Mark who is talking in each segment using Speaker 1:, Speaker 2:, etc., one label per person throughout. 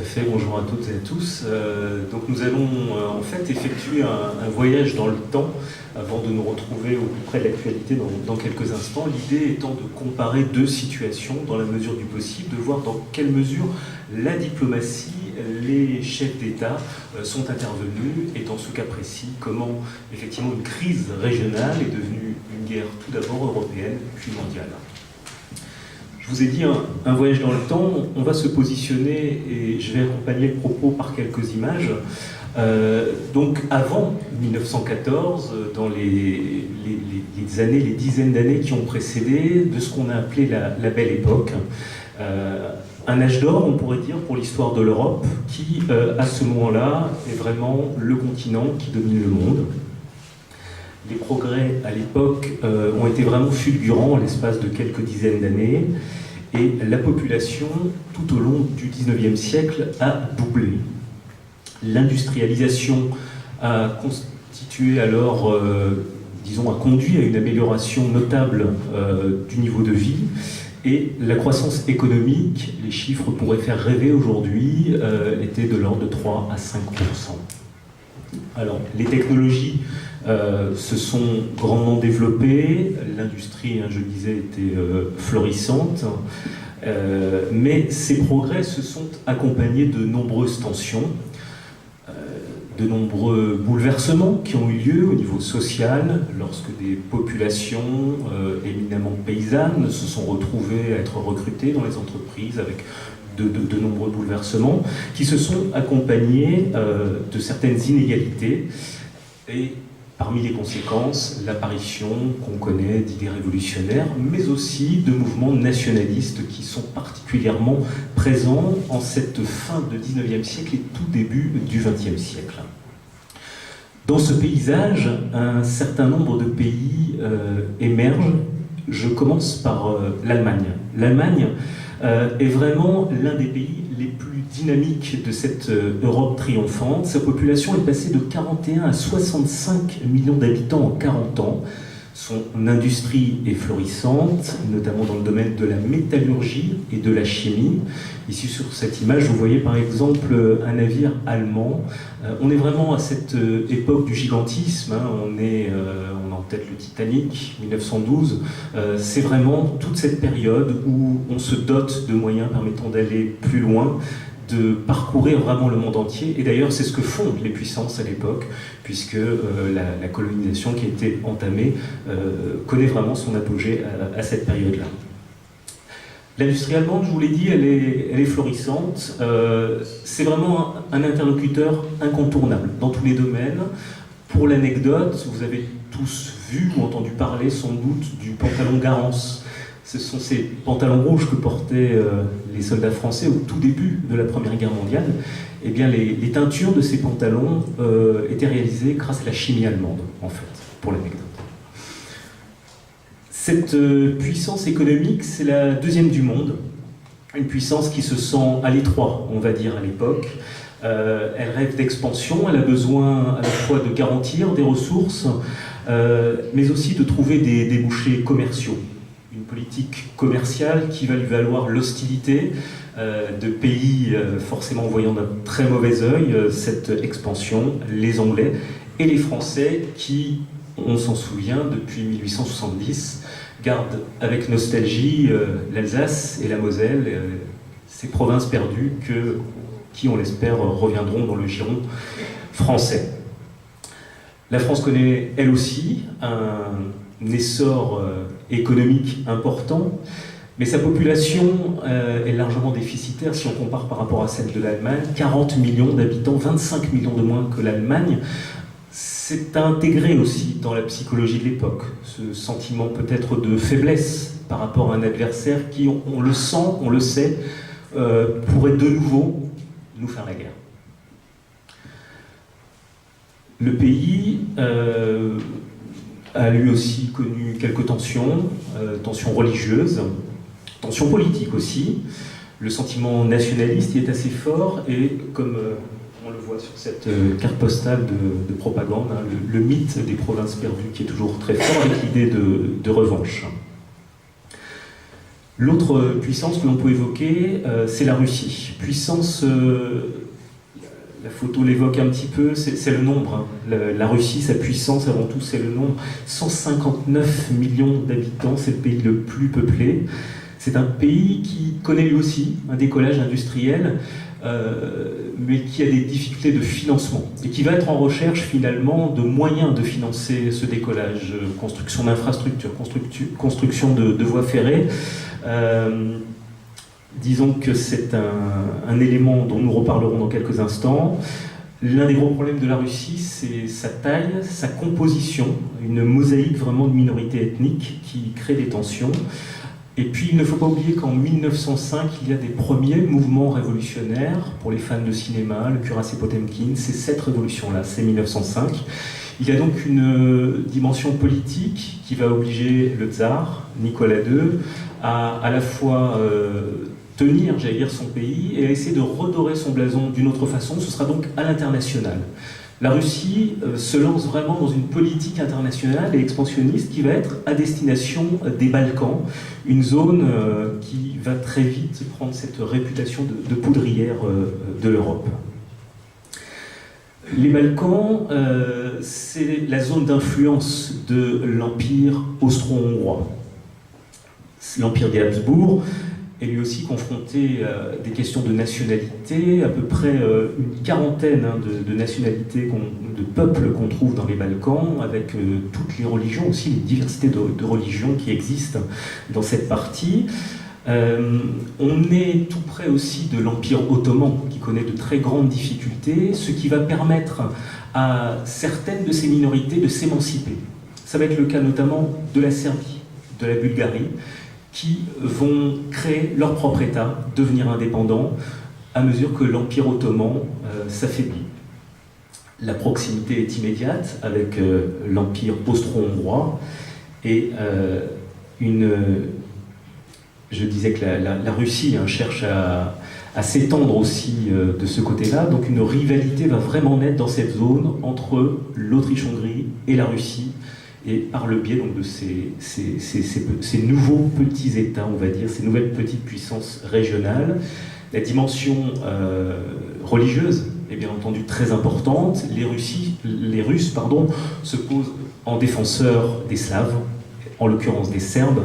Speaker 1: Tout à fait, bonjour à toutes et à tous. Donc nous allons en fait effectuer un voyage dans le temps avant de nous retrouver au plus près de l'actualité dans quelques instants. L'idée étant de comparer deux situations dans la mesure du possible, de voir dans quelle mesure la diplomatie, les chefs d'État sont intervenus et dans ce cas précis, comment effectivement une crise régionale est devenue une guerre tout d'abord européenne puis mondiale. Je vous ai dit un voyage dans le temps, on va se positionner et je vais accompagner le propos par quelques images. Donc avant 1914, dans les dizaines d'années qui ont précédé, de ce qu'on a appelé la Belle Époque, un âge d'or, on pourrait dire, pour l'histoire de l'Europe, qui à ce moment-là est vraiment le continent qui domine le monde. Les progrès à l'époque ont été vraiment fulgurants en l'espace de quelques dizaines d'années et la population, tout au long du XIXe siècle, a doublé. L'industrialisation a constitué alors, a conduit à une amélioration notable du niveau de vie et la croissance économique, les chiffres pourraient faire rêver aujourd'hui, était de l'ordre de 3 à 5%. Alors, les technologies se sont grandement développées, l'industrie, je le disais, était florissante, mais ces progrès se sont accompagnés de nombreuses tensions, de nombreux bouleversements qui ont eu lieu au niveau social, lorsque des populations éminemment paysannes se sont retrouvées à être recrutées dans les entreprises avec de nombreux bouleversements qui se sont accompagnés de certaines inégalités et parmi les conséquences, l'apparition qu'on connaît d'idées révolutionnaires, mais aussi de mouvements nationalistes qui sont particulièrement présents en cette fin de 19e siècle et tout début du 20e siècle. Dans ce paysage, un certain nombre de pays émergent. Je commence par l'Allemagne. L'Allemagne est vraiment l'un des pays les plus dynamiques de cette Europe triomphante. Sa population est passée de 41 à 65 millions d'habitants en 40 ans. Son industrie est florissante, notamment dans le domaine de la métallurgie et de la chimie. Ici sur cette image, vous voyez par exemple un navire allemand. On est vraiment à cette époque du gigantisme, on a en tête le Titanic, 1912. C'est vraiment toute cette période où on se dote de moyens permettant d'aller plus loin, de parcourir vraiment le monde entier. Et d'ailleurs, c'est ce que font les puissances à l'époque, puisque la colonisation qui a été entamée connaît vraiment son apogée à cette période-là. L'industrie allemande, je vous l'ai dit, elle est florissante. C'est vraiment un interlocuteur incontournable dans tous les domaines. Pour l'anecdote, vous avez tous vu ou entendu parler sans doute du pantalon Garance. Ce sont ces pantalons rouges que portaient les soldats français au tout début de la Première Guerre mondiale. Eh bien, les teintures de ces pantalons étaient réalisées grâce à la chimie allemande, en fait, pour l'anecdote. Cette puissance économique, c'est la deuxième du monde, une puissance qui se sent à l'étroit, on va dire, à l'époque. Elle rêve d'expansion, elle a besoin à la fois de garantir des ressources, mais aussi de trouver des débouchés commerciaux. Une politique commerciale qui va lui valoir l'hostilité de pays forcément voyant d'un très mauvais œil cette expansion, les Anglais et les Français qui, on s'en souvient, depuis 1870, gardent avec nostalgie l'Alsace et la Moselle, ces provinces perdues qui, on l'espère, reviendront dans le giron français. La France connaît, elle aussi, un essor économique important, mais sa population est largement déficitaire si on compare par rapport à celle de l'Allemagne. 40 millions d'habitants, 25 millions de moins que l'Allemagne. C'est intégré aussi dans la psychologie de l'époque, ce sentiment peut-être de faiblesse par rapport à un adversaire qui, on le sent, on le sait, pourrait de nouveau nous faire la guerre. Le pays a lui aussi connu quelques tensions, tensions religieuses, tensions politiques aussi. Le sentiment nationaliste y est assez fort et comme on le voit sur cette carte postale de propagande, hein, le mythe des provinces perdues qui est toujours très fort avec l'idée de revanche. L'autre puissance que l'on peut évoquer, c'est la Russie. Puissance, la photo l'évoque un petit peu, c'est le nombre. Hein. La Russie, sa puissance avant tout, c'est le nombre. 159 millions d'habitants, c'est le pays le plus peuplé. C'est un pays qui connaît lui aussi un décollage industriel, mais qui a des difficultés de financement et qui va être en recherche finalement de moyens de financer ce décollage, construction d'infrastructures, construction de voies ferrées. Disons que c'est un élément dont nous reparlerons dans quelques instants. L'un des gros problèmes de la Russie, c'est sa taille, sa composition, une mosaïque vraiment de minorités ethniques qui crée des tensions. Et puis, il ne faut pas oublier qu'en 1905, il y a des premiers mouvements révolutionnaires pour les fans de cinéma, le cuirassé Potemkin, c'est cette révolution-là, c'est 1905. Il y a donc une dimension politique qui va obliger le tsar, Nicolas II, à la fois tenir, j'allais dire, son pays et à essayer de redorer son blason d'une autre façon. Ce sera donc à l'international. La Russie se lance vraiment dans une politique internationale et expansionniste qui va être à destination des Balkans, une zone qui va très vite prendre cette réputation de poudrière de l'Europe. Les Balkans, c'est la zone d'influence de l'Empire austro-hongrois. L'Empire des Habsbourg est lui aussi confronté à des questions de nationalité, à peu près une quarantaine de nationalités, de peuples qu'on trouve dans les Balkans, avec toutes les religions, aussi les diversités de religions qui existent dans cette partie. On est tout près aussi de l'Empire ottoman, qui connaît de très grandes difficultés, ce qui va permettre à certaines de ces minorités de s'émanciper. Ça va être le cas notamment de la Serbie, de la Bulgarie, qui vont créer leur propre État, devenir indépendants, à mesure que l'Empire ottoman s'affaiblit. La proximité est immédiate avec l'Empire austro-hongrois et je disais que la Russie cherche à s'étendre aussi de ce côté-là, donc une rivalité va vraiment naître dans cette zone entre l'Autriche-Hongrie et la Russie, et par le biais donc, de ces nouveaux petits États, on va dire, ces nouvelles petites puissances régionales. La dimension religieuse est bien entendu très importante. Les Russes se posent en défenseurs des Slaves, en l'occurrence des Serbes,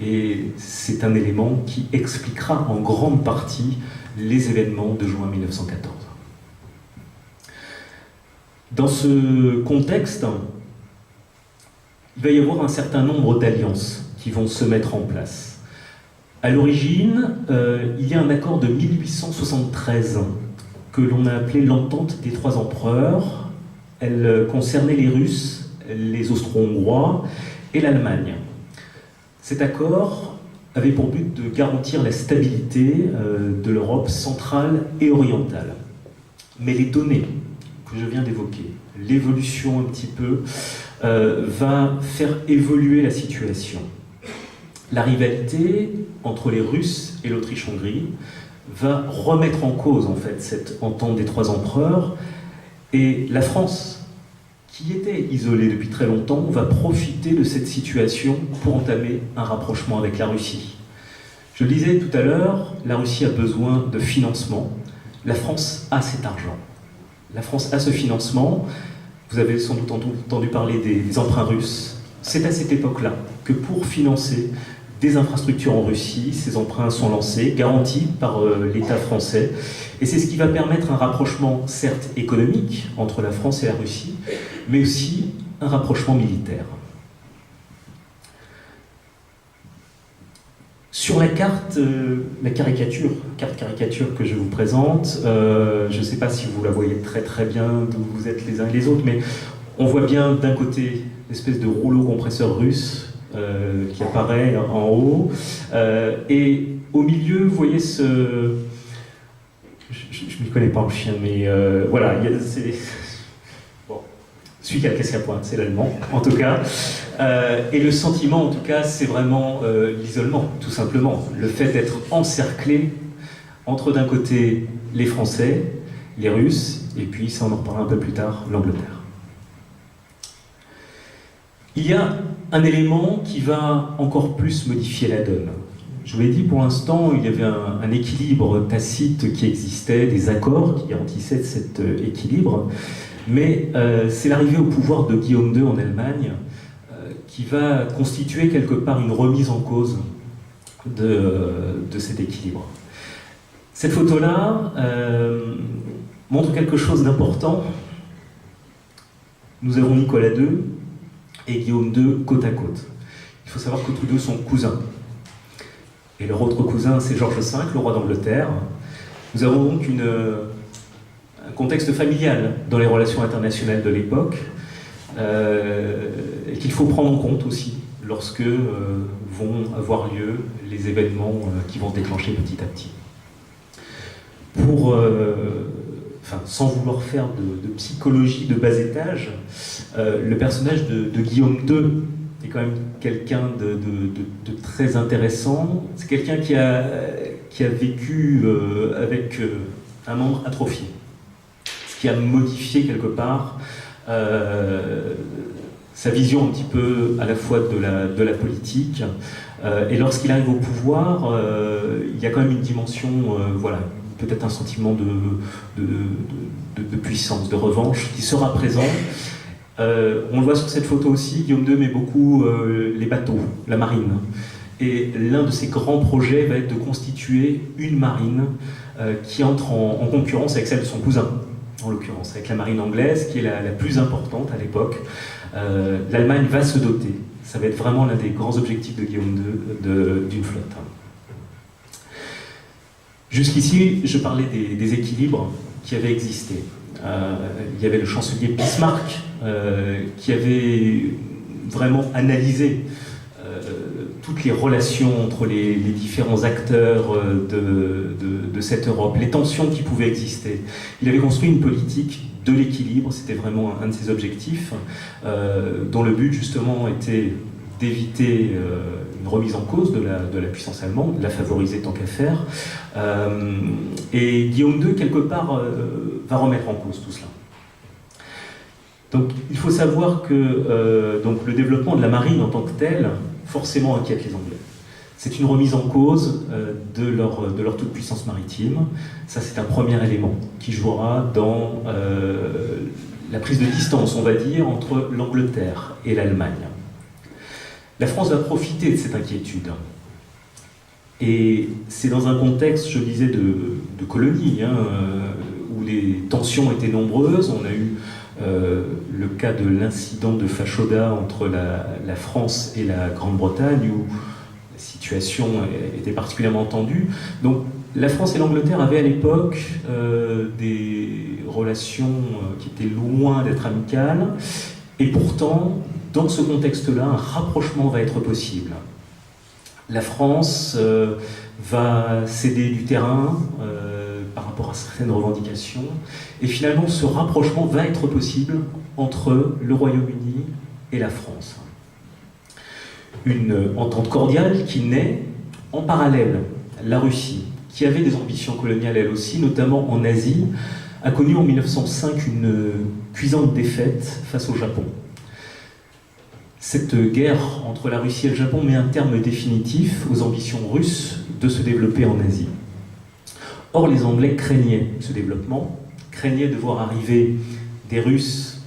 Speaker 1: et c'est un élément qui expliquera en grande partie les événements de juin 1914. Dans ce contexte, il va y avoir un certain nombre d'alliances qui vont se mettre en place. À l'origine, il y a un accord de 1873 que l'on a appelé l'entente des trois empereurs. Elle concernait les Russes, les Austro-Hongrois et l'Allemagne. Cet accord avait pour but de garantir la stabilité de l'Europe centrale et orientale. Mais les données que je viens d'évoquer, l'évolution un petit peu, va faire évoluer la situation. La rivalité entre les Russes et l'Autriche-Hongrie va remettre en cause en fait cette entente des trois empereurs, et la France, qui était isolée depuis très longtemps, va profiter de cette situation pour entamer un rapprochement avec la Russie. Je le disais tout à l'heure, la Russie a besoin de financement. La France a cet argent. La France a ce financement. Vous avez sans doute entendu parler des emprunts russes. C'est à cette époque-là que pour financer des infrastructures en Russie, ces emprunts sont lancés, garantis par l'État français. Et c'est ce qui va permettre un rapprochement, certes économique, entre la France et la Russie, mais aussi un rapprochement militaire. Sur la carte caricature que je vous présente, je ne sais pas si vous la voyez très très bien d'où vous êtes les uns et les autres, mais on voit bien d'un côté l'espèce de rouleau compresseur russe qui apparaît en haut, et au milieu, vous voyez ce... Je ne m'y connais pas en chien, mais voilà, bon, celui qui a le casque à pointe, c'est l'allemand, en tout cas. Et le sentiment, en tout cas, c'est vraiment l'isolement, tout simplement. Le fait d'être encerclé entre, d'un côté, les Français, les Russes, et puis, ça on en reparlera un peu plus tard, l'Angleterre. Il y a un élément qui va encore plus modifier la donne. Je vous l'ai dit, pour l'instant, il y avait un équilibre tacite qui existait, des accords qui garantissaient cet équilibre, mais c'est l'arrivée au pouvoir de Guillaume II en Allemagne qui va constituer quelque part une remise en cause de cet équilibre. Cette photo-là montre quelque chose d'important. Nous avons Nicolas II et Guillaume II côte à côte. Il faut savoir que tous deux sont cousins. Et leur autre cousin, c'est George V, le roi d'Angleterre. Nous avons donc un contexte familial dans les relations internationales de l'époque, et qu'il faut prendre en compte aussi lorsque vont avoir lieu les événements qui vont se déclencher petit à petit. Sans vouloir faire de psychologie de bas étage, le personnage de Guillaume II est quand même quelqu'un de très intéressant. C'est quelqu'un qui a vécu avec un membre atrophié, ce qui a modifié quelque part sa vision un petit peu à la fois de la politique. Et lorsqu'il arrive au pouvoir, il y a quand même une dimension, peut-être un sentiment de puissance, de revanche qui sera présent. On le voit sur cette photo aussi, Guillaume II met beaucoup les bateaux, la marine. Et l'un de ses grands projets va être de constituer une marine qui entre en concurrence avec celle de son cousin, en l'occurrence, avec la marine anglaise, qui est la plus importante à l'époque. L'Allemagne va se doter. Ça va être vraiment l'un des grands objectifs de Guillaume II d'une flotte. Jusqu'ici, je parlais des équilibres qui avaient existé. Il y avait le chancelier Bismarck qui avait vraiment analysé toutes les relations entre les différents acteurs de cette Europe, les tensions qui pouvaient exister. Il avait construit une politique de l'équilibre, c'était vraiment un de ses objectifs, dont le but justement était d'éviter une remise en cause de la puissance allemande, de la favoriser tant qu'à faire. Et Guillaume II, quelque part, va remettre en cause tout cela. Donc il faut savoir que donc, le développement de la marine en tant que tel, forcément inquiète les Anglais. C'est une remise en cause de leur toute-puissance maritime. Ça, c'est un premier élément qui jouera dans la prise de distance, on va dire, entre l'Angleterre et l'Allemagne. La France va profiter de cette inquiétude. Et c'est dans un contexte, je disais, de colonie, où les tensions étaient nombreuses. On a eu le cas de l'incident de Fashoda entre la France et la Grande-Bretagne, où la situation était particulièrement tendue. Donc la France et l'Angleterre avaient à l'époque des relations qui étaient loin d'être amicales, et pourtant, dans ce contexte-là, un rapprochement va être possible. La France va céder du terrain par rapport à certaines revendications, et finalement ce rapprochement va être possible entre le Royaume-Uni et la France. Une entente cordiale qui naît en parallèle. La Russie, qui avait des ambitions coloniales elle aussi, notamment en Asie, a connu en 1905 une cuisante défaite face au Japon. Cette guerre entre la Russie et le Japon met un terme définitif aux ambitions russes de se développer en Asie. Or, les Anglais craignaient ce développement, craignaient de voir arriver des Russes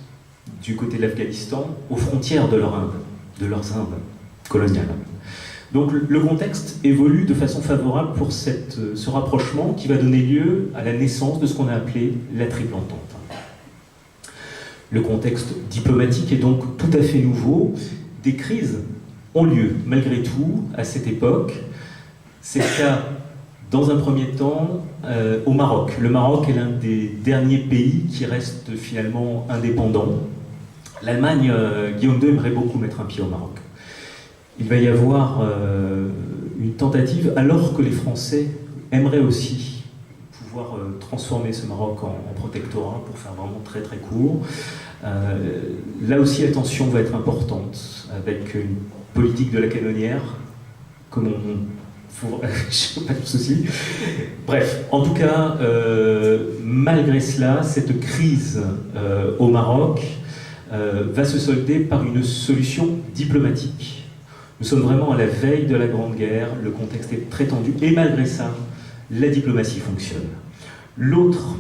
Speaker 1: du côté de l'Afghanistan aux frontières de leurs Indes coloniales. Donc le contexte évolue de façon favorable pour ce rapprochement qui va donner lieu à la naissance de ce qu'on a appelé la Triple Entente. Le contexte diplomatique est donc tout à fait nouveau. Des crises ont lieu, malgré tout, à cette époque. C'est le cas, dans un premier temps, au Maroc. Le Maroc est l'un des derniers pays qui reste finalement indépendant. L'Allemagne, Guillaume II aimerait beaucoup mettre un pied au Maroc. Il va y avoir une tentative, alors que les Français aimeraient aussi pouvoir transformer ce Maroc en protectorat, pour faire vraiment très très court. Là aussi, la tension va être importante, avec une politique de la canonnière, comme pas de souci. Bref, en tout cas, malgré cela, cette crise au Maroc va se solder par une solution diplomatique. Nous sommes vraiment à la veille de la Grande Guerre, le contexte est très tendu, et malgré ça, la diplomatie fonctionne. L'autre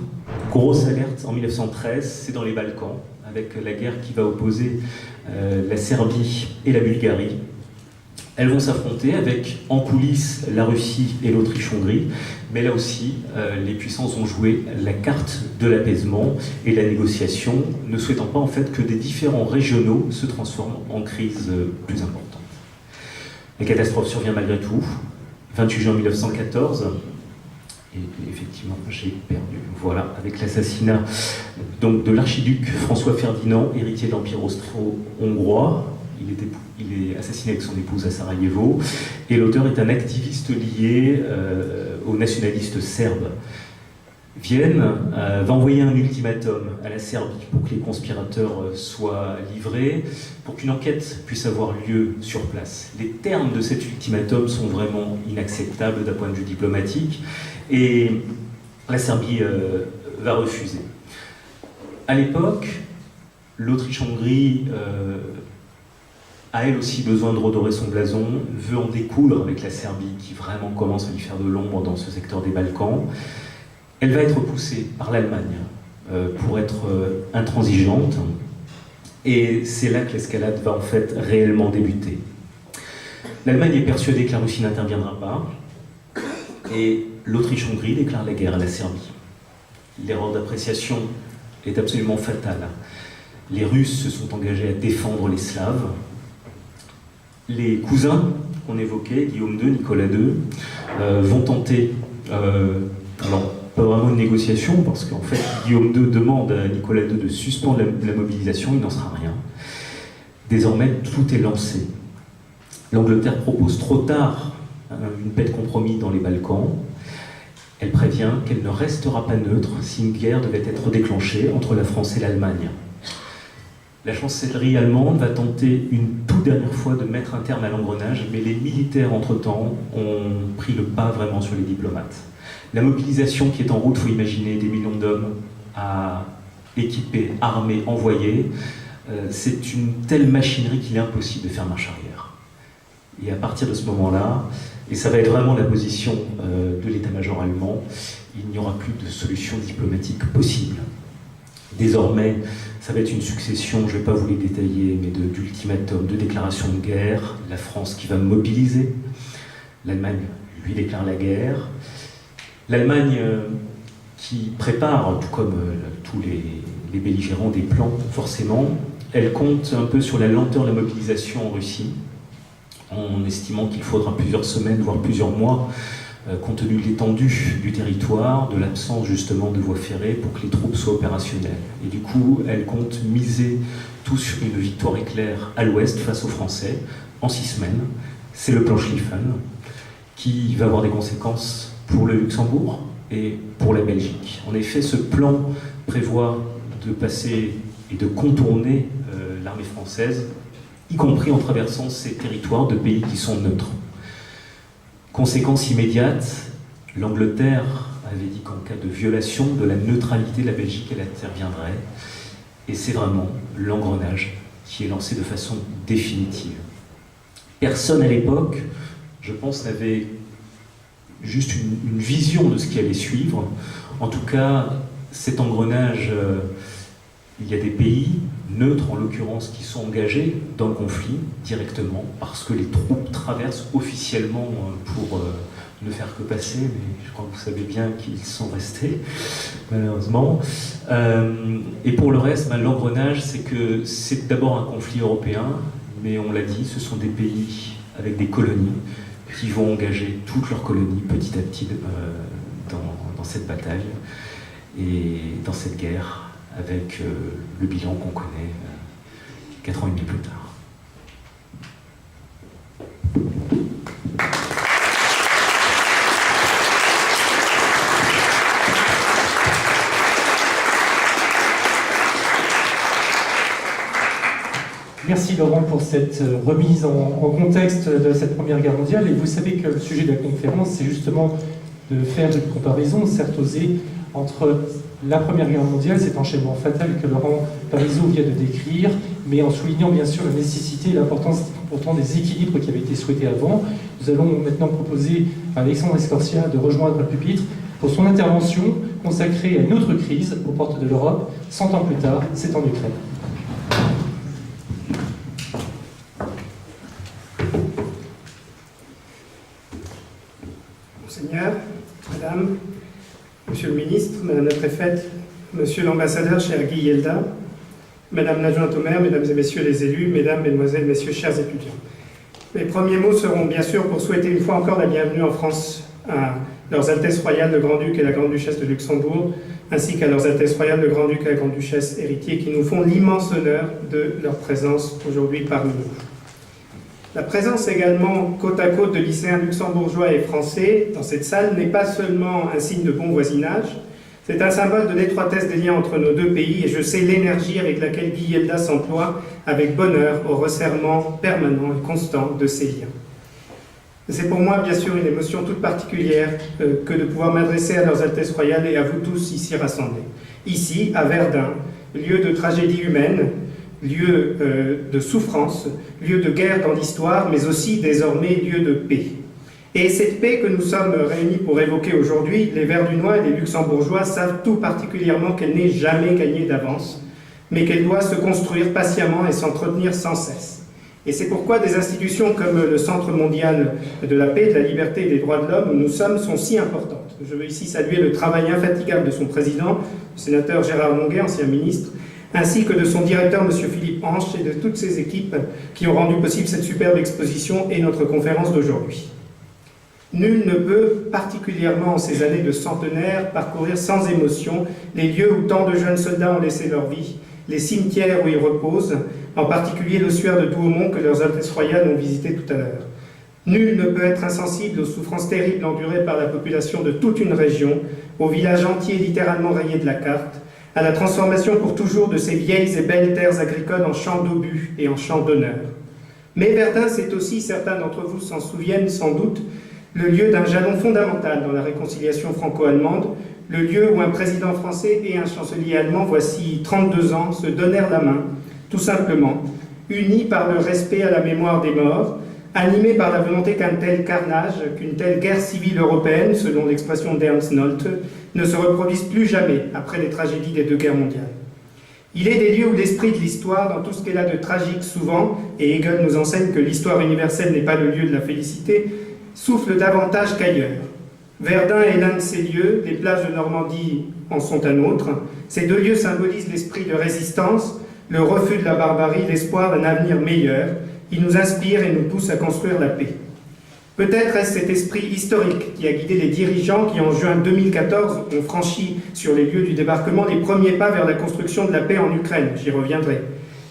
Speaker 1: grosse alerte en 1913, c'est dans les Balkans, avec la guerre qui va opposer la Serbie et la Bulgarie. Elles vont s'affronter avec, en coulisses, la Russie et l'Autriche-Hongrie, mais là aussi, les puissances ont joué la carte de l'apaisement et la négociation, ne souhaitant pas en fait que des différends régionaux se transforment en crise plus importante. La catastrophe survient malgré tout, 28 juin 1914, et effectivement j'ai perdu, voilà, avec l'assassinat donc, de l'archiduc François Ferdinand, héritier de l'Empire austro-hongrois. Il est assassiné avec son épouse à Sarajevo, et l'auteur est un activiste lié aux nationalistes serbes. Vienne va envoyer un ultimatum à la Serbie pour que les conspirateurs soient livrés, pour qu'une enquête puisse avoir lieu sur place. Les termes de cet ultimatum sont vraiment inacceptables d'un point de vue diplomatique, et la Serbie va refuser. À l'époque, l'Autriche-Hongrie a elle aussi besoin de redorer son blason, veut en découdre avec la Serbie qui vraiment commence à lui faire de l'ombre dans ce secteur des Balkans. Elle va être poussée par l'Allemagne pour être intransigeante, et c'est là que l'escalade va en fait réellement débuter. L'Allemagne est persuadée que la Russie n'interviendra pas, et l'Autriche-Hongrie déclare la guerre à la Serbie. L'erreur d'appréciation est absolument fatale. Les Russes se sont engagés à défendre les Slaves. Les cousins qu'on évoquait, Guillaume II, Nicolas II, vont tenter, alors pas vraiment une négociation, parce qu'en fait Guillaume II demande à Nicolas II de suspendre la mobilisation, il n'en sera rien. Désormais, tout est lancé. L'Angleterre propose trop tard une paix de compromis dans les Balkans. Elle prévient qu'elle ne restera pas neutre si une guerre devait être déclenchée entre la France et l'Allemagne. La chancellerie allemande va tenter une toute dernière fois de mettre un terme à l'engrenage, mais les militaires, entre-temps, ont pris le pas vraiment sur les diplomates. La mobilisation qui est en route, il faut imaginer des millions d'hommes à équiper, armés, envoyés, c'est une telle machinerie qu'il est impossible de faire marche arrière. Et à partir de ce moment-là, et ça va être vraiment la position de l'état-major allemand, il n'y aura plus de solution diplomatique possible. Désormais, ça va être une succession, je ne vais pas vous les détailler, mais d'ultimatums, de déclarations de guerre. La France qui va mobiliser, l'Allemagne lui déclare la guerre. L'Allemagne qui prépare, tout comme tous les belligérants, des plans, forcément, elle compte un peu sur la lenteur de la mobilisation en Russie, en estimant qu'il faudra plusieurs semaines, voire plusieurs mois, compte tenu de l'étendue du territoire, de l'absence justement de voies ferrées pour que les troupes soient opérationnelles. Et du coup, elle compte miser tout sur une victoire éclair à l'ouest face aux Français en 6 semaines. C'est le plan Schlieffen qui va avoir des conséquences pour le Luxembourg et pour la Belgique. En effet, ce plan prévoit de passer et de contourner l'armée française, y compris en traversant ces territoires de pays qui sont neutres. Conséquence immédiate, l'Angleterre avait dit qu'en cas de violation de la neutralité de la Belgique, elle interviendrait. Et c'est vraiment l'engrenage qui est lancé de façon définitive. Personne à l'époque, je pense, n'avait juste une vision de ce qui allait suivre. En tout cas, cet engrenage, il y a des pays neutres, en l'occurrence, qui sont engagés dans le conflit directement, parce que les troupes traversent officiellement pour ne faire que passer, mais je crois que vous savez bien qu'ils sont restés, malheureusement. Et pour le reste, l'engrenage, c'est que c'est d'abord un conflit européen, mais on l'a dit, ce sont des pays avec des colonies qui vont engager toutes leurs colonies petit à petit dans cette bataille et dans cette guerre, avec le bilan qu'on connaît 4 ans et demi plus tard.
Speaker 2: Merci Laurent pour cette remise en contexte de cette Première Guerre mondiale. Et vous savez que le sujet de la conférence, c'est justement de faire une comparaison, certes osée, entre la Première Guerre mondiale, cet enchaînement fatal que Laurent Parisot vient de décrire, mais en soulignant bien sûr la nécessité et l'importance pourtant des équilibres qui avaient été souhaités avant. Nous allons maintenant proposer à Alexandre Escorcia de rejoindre le pupitre pour son intervention consacrée à une autre crise aux portes de l'Europe. 100 ans plus tard, c'est en Ukraine.
Speaker 3: Monseigneur, Madame, Monsieur le Ministre, Madame la Préfète, Monsieur l'Ambassadeur, cher Guy Yelda, Madame l'Adjointe au maire, Mesdames et Messieurs les élus, Mesdames, Mesdemoiselles, Messieurs, chers étudiants. Mes premiers mots seront bien sûr pour souhaiter une fois encore la bienvenue en France à leurs Altesses royales le Grand-Duc et la Grande-Duchesse de Luxembourg, ainsi qu'à leurs Altesses royales le Grand-Duc et la Grande-Duchesse héritiers qui nous font l'immense honneur de leur présence aujourd'hui parmi nous. La présence également côte à côte de lycéens luxembourgeois et français dans cette salle n'est pas seulement un signe de bon voisinage, c'est un symbole de l'étroitesse des liens entre nos deux pays et je sais l'énergie avec laquelle Guy Yelda s'emploie avec bonheur au resserrement permanent et constant de ces liens. C'est pour moi bien sûr une émotion toute particulière que de pouvoir m'adresser à leurs Altesses royales et à vous tous ici rassemblés. Ici, à Verdun, lieu de tragédie humaine, lieu de souffrance, lieu de guerre dans l'histoire, mais aussi désormais lieu de paix. Et cette paix que nous sommes réunis pour évoquer aujourd'hui, les Verdunois et les Luxembourgeois savent tout particulièrement qu'elle n'est jamais gagnée d'avance, mais qu'elle doit se construire patiemment et s'entretenir sans cesse. Et c'est pourquoi des institutions comme le Centre mondial de la paix, de la liberté et des droits de l'homme où nous sommes sont si importantes. Je veux ici saluer le travail infatigable de son président, le sénateur Gérard Longuet, ancien ministre, ainsi que de son directeur, M. Philippe Hanche, et de toutes ses équipes qui ont rendu possible cette superbe exposition et notre conférence d'aujourd'hui. Nul ne peut, particulièrement en ces années de centenaire, parcourir sans émotion les lieux où tant de jeunes soldats ont laissé leur vie, les cimetières où ils reposent, en particulier l'ossuaire de Douaumont que leurs Altesses royales ont visité tout à l'heure. Nul ne peut être insensible aux souffrances terribles endurées par la population de toute une région, aux villages entiers littéralement rayés de la carte, à la transformation pour toujours de ces vieilles et belles terres agricoles en champs d'obus et en champs d'honneur. Mais Verdun, c'est aussi, certains d'entre vous s'en souviennent sans doute, le lieu d'un jalon fondamental dans la réconciliation franco-allemande, le lieu où un président français et un chancelier allemand, voici 32 ans, se donnèrent la main, tout simplement, unis par le respect à la mémoire des morts, animés par la volonté qu'un tel carnage, qu'une telle guerre civile européenne, selon l'expression d'Ernst Nolte, ne se reproduise plus jamais après les tragédies des deux guerres mondiales. Il est des lieux où l'esprit de l'histoire, dans tout ce qu'elle a de tragique souvent, et Hegel nous enseigne que l'histoire universelle n'est pas le lieu de la félicité, souffle davantage qu'ailleurs. Verdun est l'un de ces lieux, les plages de Normandie en sont un autre. Ces deux lieux symbolisent l'esprit de résistance, le refus de la barbarie, l'espoir d'un avenir meilleur. Ils nous inspirent et nous poussent à construire la paix. Peut-être est-ce cet esprit historique qui a guidé les dirigeants qui, en juin 2014, ont franchi sur les lieux du débarquement les premiers pas vers la construction de la paix en Ukraine. J'y reviendrai.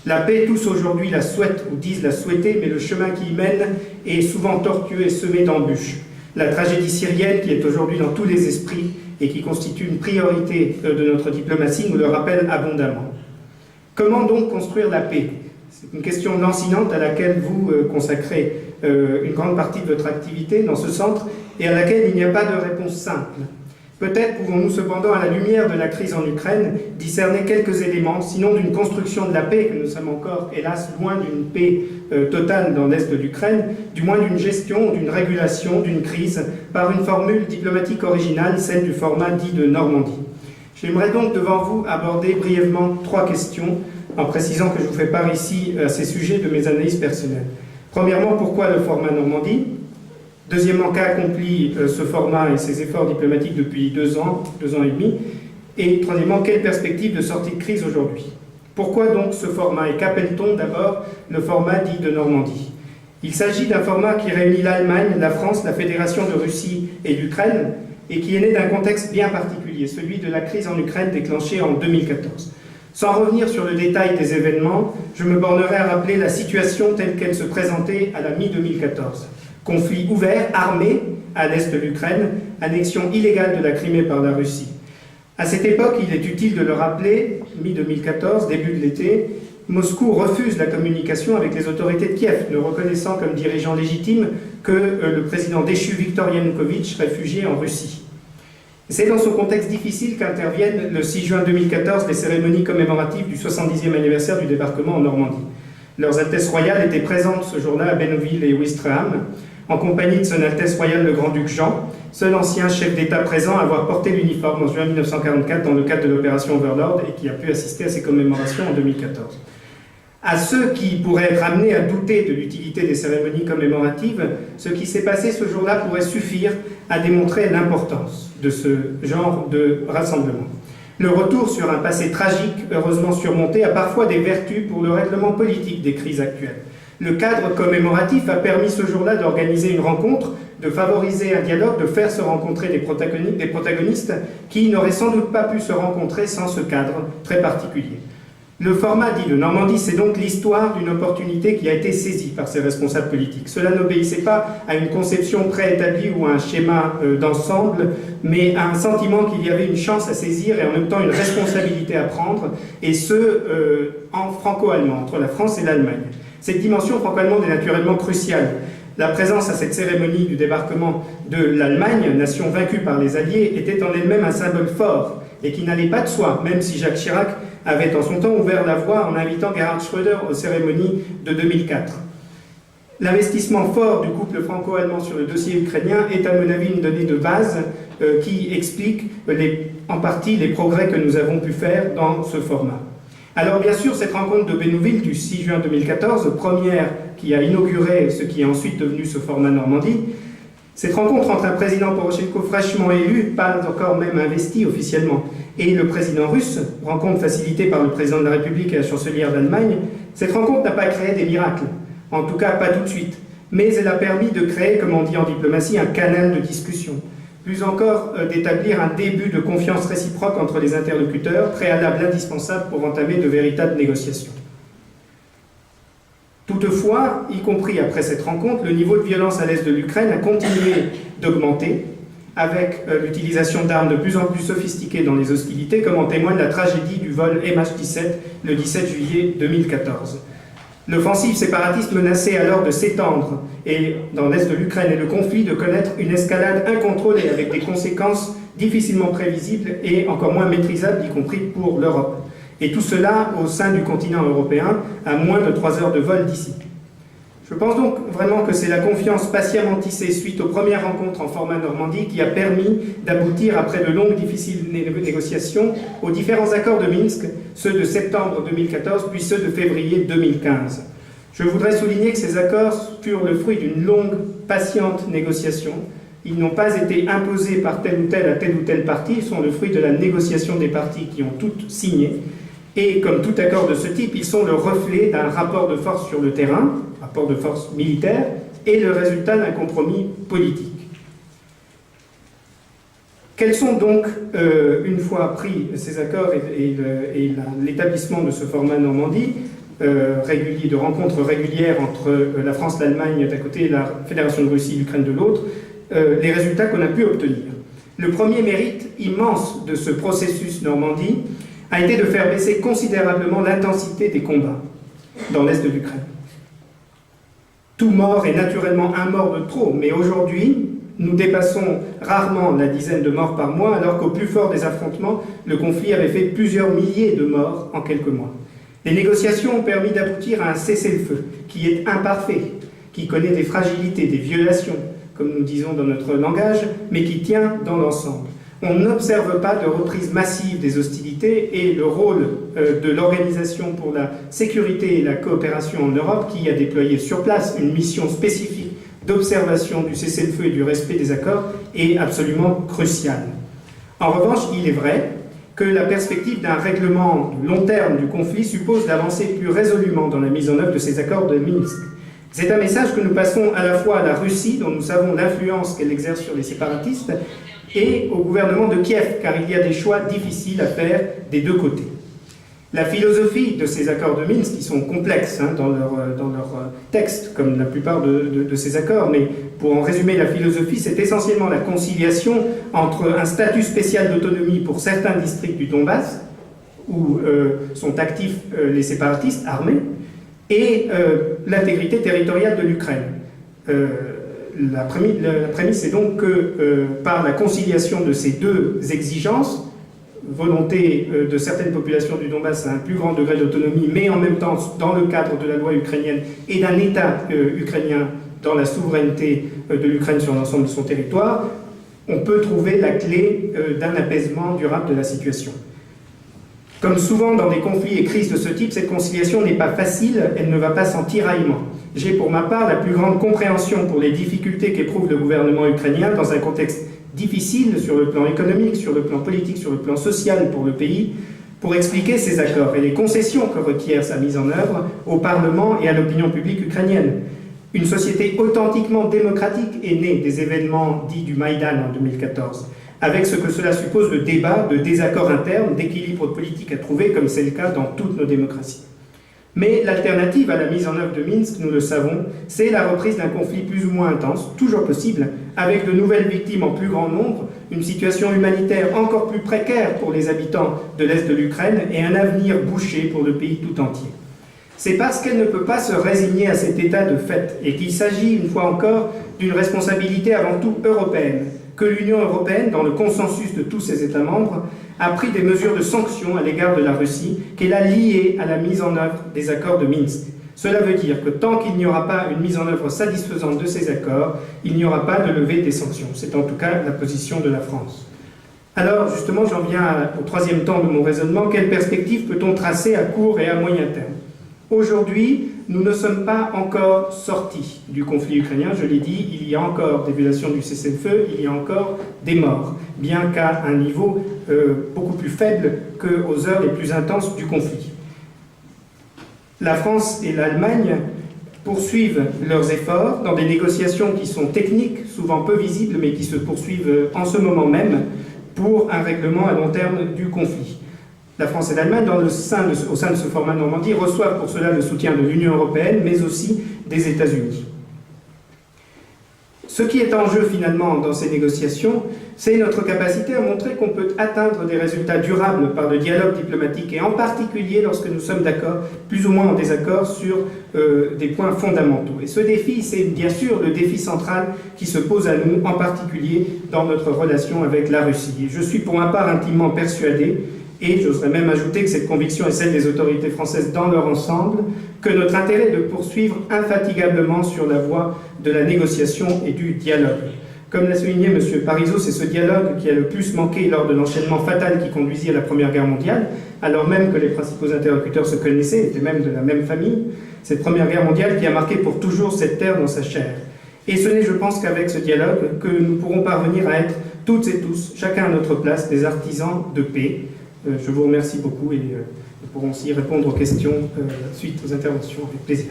Speaker 3: La paix, tous aujourd'hui la souhaitent ou disent la souhaiter, mais le chemin qui y mène est souvent tortueux et semé d'embûches. La tragédie syrienne, qui est aujourd'hui dans tous les esprits et qui constitue une priorité de notre diplomatie, nous le rappelle abondamment. Comment donc construire la paix ? C'est une question lancinante à laquelle vous consacrez une grande partie de votre activité dans ce centre et à laquelle il n'y a pas de réponse simple. Peut-être pouvons-nous cependant, à la lumière de la crise en Ukraine, discerner quelques éléments, sinon d'une construction de la paix, que nous sommes encore, hélas, loin d'une paix totale dans l'est de l'Ukraine, du moins d'une gestion, d'une régulation, d'une crise, par une formule diplomatique originale, celle du format dit de Normandie. J'aimerais donc devant vous aborder brièvement 3 questions, en précisant que je vous fais part ici à ces sujets de mes analyses personnelles. Premièrement, pourquoi le format Normandie ? Deuxièmement, qu'a accompli ce format et ses efforts diplomatiques depuis 2 ans et demi ? Et troisièmement, quelle perspective de sortie de crise aujourd'hui ? Pourquoi donc ce format ? Et qu'appelle-t-on d'abord le format dit de Normandie ? Il s'agit d'un format qui réunit l'Allemagne, la France, la Fédération de Russie et l'Ukraine, et qui est né d'un contexte bien particulier, celui de la crise en Ukraine déclenchée en 2014. Sans revenir sur le détail des événements, je me bornerai à rappeler la situation telle qu'elle se présentait à la mi-2014. Conflit ouvert, armé, à l'est de l'Ukraine, annexion illégale de la Crimée par la Russie. À cette époque, il est utile de le rappeler, mi-2014, début de l'été, Moscou refuse la communication avec les autorités de Kiev, ne reconnaissant comme dirigeant légitime que le président déchu Viktor Yanukovych, réfugié en Russie. C'est dans ce contexte difficile qu'interviennent le 6 juin 2014 les cérémonies commémoratives du 70e anniversaire du débarquement en Normandie. Leurs Altesses royales étaient présentes ce jour-là à Bénouville et Ouistreham, en compagnie de Son Altesse royale le Grand-Duc Jean, seul ancien chef d'État présent à avoir porté l'uniforme en juin 1944 dans le cadre de l'opération Overlord et qui a pu assister à ces commémorations en 2014. À ceux qui pourraient être amenés à douter de l'utilité des cérémonies commémoratives, ce qui s'est passé ce jour-là pourrait suffire à démontrer l'importance de ce genre de rassemblement. Le retour sur un passé tragique, heureusement surmonté, a parfois des vertus pour le règlement politique des crises actuelles. Le cadre commémoratif a permis ce jour-là d'organiser une rencontre, de favoriser un dialogue, de faire se rencontrer des protagonistes qui n'auraient sans doute pas pu se rencontrer sans ce cadre très particulier. Le format dit de Normandie, c'est donc l'histoire d'une opportunité qui a été saisie par ses responsables politiques. Cela n'obéissait pas à une conception préétablie ou à un schéma d'ensemble, mais à un sentiment qu'il y avait une chance à saisir et en même temps une responsabilité à prendre, et ce, en franco-allemand, entre la France et l'Allemagne. Cette dimension franco-allemande est naturellement cruciale. La présence à cette cérémonie du débarquement de l'Allemagne, nation vaincue par les Alliés, était en elle-même un symbole fort et qui n'allait pas de soi, même si Jacques Chirac avait en son temps ouvert la voie en invitant Gerhard Schröder aux cérémonies de 2004. L'investissement fort du couple franco-allemand sur le dossier ukrainien est à mon avis une donnée de base qui explique en partie les progrès que nous avons pu faire dans ce format. Alors bien sûr, cette rencontre de Bénouville du 6 juin 2014, première qui a inauguré ce qui est ensuite devenu ce format Normandie, cette rencontre entre un président Poroshenko fraîchement élu, pas encore même investi officiellement, et le président russe, rencontre facilitée par le président de la République et la chancelière d'Allemagne, cette rencontre n'a pas créé des miracles, en tout cas pas tout de suite, mais elle a permis de créer, comme on dit en diplomatie, un canal de discussion, plus encore d'établir un début de confiance réciproque entre les interlocuteurs, préalable indispensable pour entamer de véritables négociations. Toutefois, y compris après cette rencontre, le niveau de violence à l'est de l'Ukraine a continué d'augmenter, avec l'utilisation d'armes de plus en plus sophistiquées dans les hostilités, comme en témoigne la tragédie du vol MH17 le 17 juillet 2014. L'offensive séparatiste menaçait alors de s'étendre dans l'est de l'Ukraine et le conflit de connaître une escalade incontrôlée avec des conséquences difficilement prévisibles et encore moins maîtrisables, y compris pour l'Europe. Et tout cela au sein du continent européen, à moins de 3 heures de vol d'ici. Je pense donc vraiment que c'est la confiance patiemment tissée suite aux premières rencontres en format Normandie qui a permis d'aboutir, après de longues difficiles négociations, aux différents accords de Minsk, ceux de septembre 2014 puis ceux de février 2015. Je voudrais souligner que ces accords furent le fruit d'une longue, patiente négociation. Ils n'ont pas été imposés par tel ou tel parti, ils sont le fruit de la négociation des parties qui ont toutes signé. Et comme tout accord de ce type, ils sont le reflet d'un rapport de force sur le terrain, rapport de force militaire, et le résultat d'un compromis politique. Quels sont donc, une fois pris ces accords et l'établissement de ce format Normandie, régulier, de rencontres régulières entre la France, l'Allemagne d'un côté et la Fédération de Russie, l'Ukraine de l'autre, les résultats qu'on a pu obtenir? Le premier mérite immense de ce processus Normandie a été de faire baisser considérablement l'intensité des combats dans l'est de l'Ukraine. Tout mort est naturellement un mort de trop, mais aujourd'hui, nous dépassons rarement la dizaine de morts par mois, alors qu'au plus fort des affrontements, le conflit avait fait plusieurs milliers de morts en quelques mois. Les négociations ont permis d'aboutir à un cessez-le-feu qui est imparfait, qui connaît des fragilités, des violations, comme nous disons dans notre langage, mais qui tient dans l'ensemble. On n'observe pas de reprise massive des hostilités et le rôle de l'Organisation pour la sécurité et la coopération en Europe, qui a déployé sur place une mission spécifique d'observation du cessez-le-feu et du respect des accords, est absolument crucial. En revanche, il est vrai que la perspective d'un règlement de long terme du conflit suppose d'avancer plus résolument dans la mise en œuvre de ces accords de Minsk. C'est un message que nous passons à la fois à la Russie, dont nous savons l'influence qu'elle exerce sur les séparatistes, et au gouvernement de Kiev, car il y a des choix difficiles à faire des deux côtés. La philosophie de ces accords de Minsk, qui sont complexes dans leur texte, comme la plupart de ces accords, mais pour en résumer la philosophie, c'est essentiellement la conciliation entre un statut spécial d'autonomie pour certains districts du Donbass, où sont actifs les séparatistes armés, et l'intégrité territoriale de l'Ukraine. la prémisse est donc que par la conciliation de ces deux exigences, volonté de certaines populations du Donbass à un plus grand degré d'autonomie, mais en même temps dans le cadre de la loi ukrainienne et d'un État ukrainien dans la souveraineté de l'Ukraine sur l'ensemble de son territoire, on peut trouver la clé d'un apaisement durable de la situation. Comme souvent dans des conflits et crises de ce type, cette conciliation n'est pas facile, elle ne va pas sans tiraillement. J'ai pour ma part la plus grande compréhension pour les difficultés qu'éprouve le gouvernement ukrainien dans un contexte difficile sur le plan économique, sur le plan politique, sur le plan social pour le pays, pour expliquer ces accords et les concessions que requiert sa mise en œuvre au Parlement et à l'opinion publique ukrainienne. Une société authentiquement démocratique est née des événements dits du Maïdan en 2014, avec ce que cela suppose de débats, de désaccords internes, d'équilibres politiques à trouver, comme c'est le cas dans toutes nos démocraties. Mais l'alternative à la mise en œuvre de Minsk, nous le savons, c'est la reprise d'un conflit plus ou moins intense, toujours possible, avec de nouvelles victimes en plus grand nombre, une situation humanitaire encore plus précaire pour les habitants de l'Est de l'Ukraine et un avenir bouché pour le pays tout entier. C'est parce qu'elle ne peut pas se résigner à cet état de fait et qu'il s'agit, une fois encore, d'une responsabilité avant tout européenne, que l'Union européenne, dans le consensus de tous ses États membres, a pris des mesures de sanctions à l'égard de la Russie qu'elle a liées à la mise en œuvre des accords de Minsk. Cela veut dire que tant qu'il n'y aura pas une mise en œuvre satisfaisante de ces accords, il n'y aura pas de levée des sanctions. C'est en tout cas la position de la France. Alors, justement, j'en viens au troisième temps de mon raisonnement. Quelle perspective peut-on tracer à court et à moyen terme ? Aujourd'hui, nous ne sommes pas encore sortis du conflit ukrainien. Je l'ai dit, il y a encore des violations du cessez-le-feu, il y a encore des morts, bien qu'à un niveau beaucoup plus faible qu'aux heures les plus intenses du conflit. La France et l'Allemagne poursuivent leurs efforts dans des négociations qui sont techniques, souvent peu visibles, mais qui se poursuivent en ce moment même pour un règlement à long terme du conflit. La France et l'Allemagne, au sein de ce format Normandie, reçoivent pour cela le soutien de l'Union européenne, mais aussi des États-Unis. Ce qui est en jeu finalement dans ces négociations, c'est notre capacité à montrer qu'on peut atteindre des résultats durables par le dialogue diplomatique, et en particulier lorsque nous sommes d'accord, plus ou moins en désaccord, sur des points fondamentaux. Et ce défi, c'est bien sûr le défi central qui se pose à nous, en particulier dans notre relation avec la Russie. Et je suis pour ma part intimement persuadé, et j'oserais même ajouter que cette conviction est celle des autorités françaises dans leur ensemble, que notre intérêt est de poursuivre infatigablement sur la voie de la négociation et du dialogue. Comme l'a souligné M. Parizeau, c'est ce dialogue qui a le plus manqué lors de l'enchaînement fatal qui conduisit à la Première Guerre mondiale, alors même que les principaux interlocuteurs se connaissaient, étaient même de la même famille. Cette Première Guerre mondiale qui a marqué pour toujours cette terre dans sa chair. Et ce n'est, je pense, qu'avec ce dialogue que nous pourrons parvenir à être toutes et tous, chacun à notre place, des artisans de paix. Je vous remercie beaucoup et nous pourrons aussi répondre aux questions suite aux interventions avec plaisir.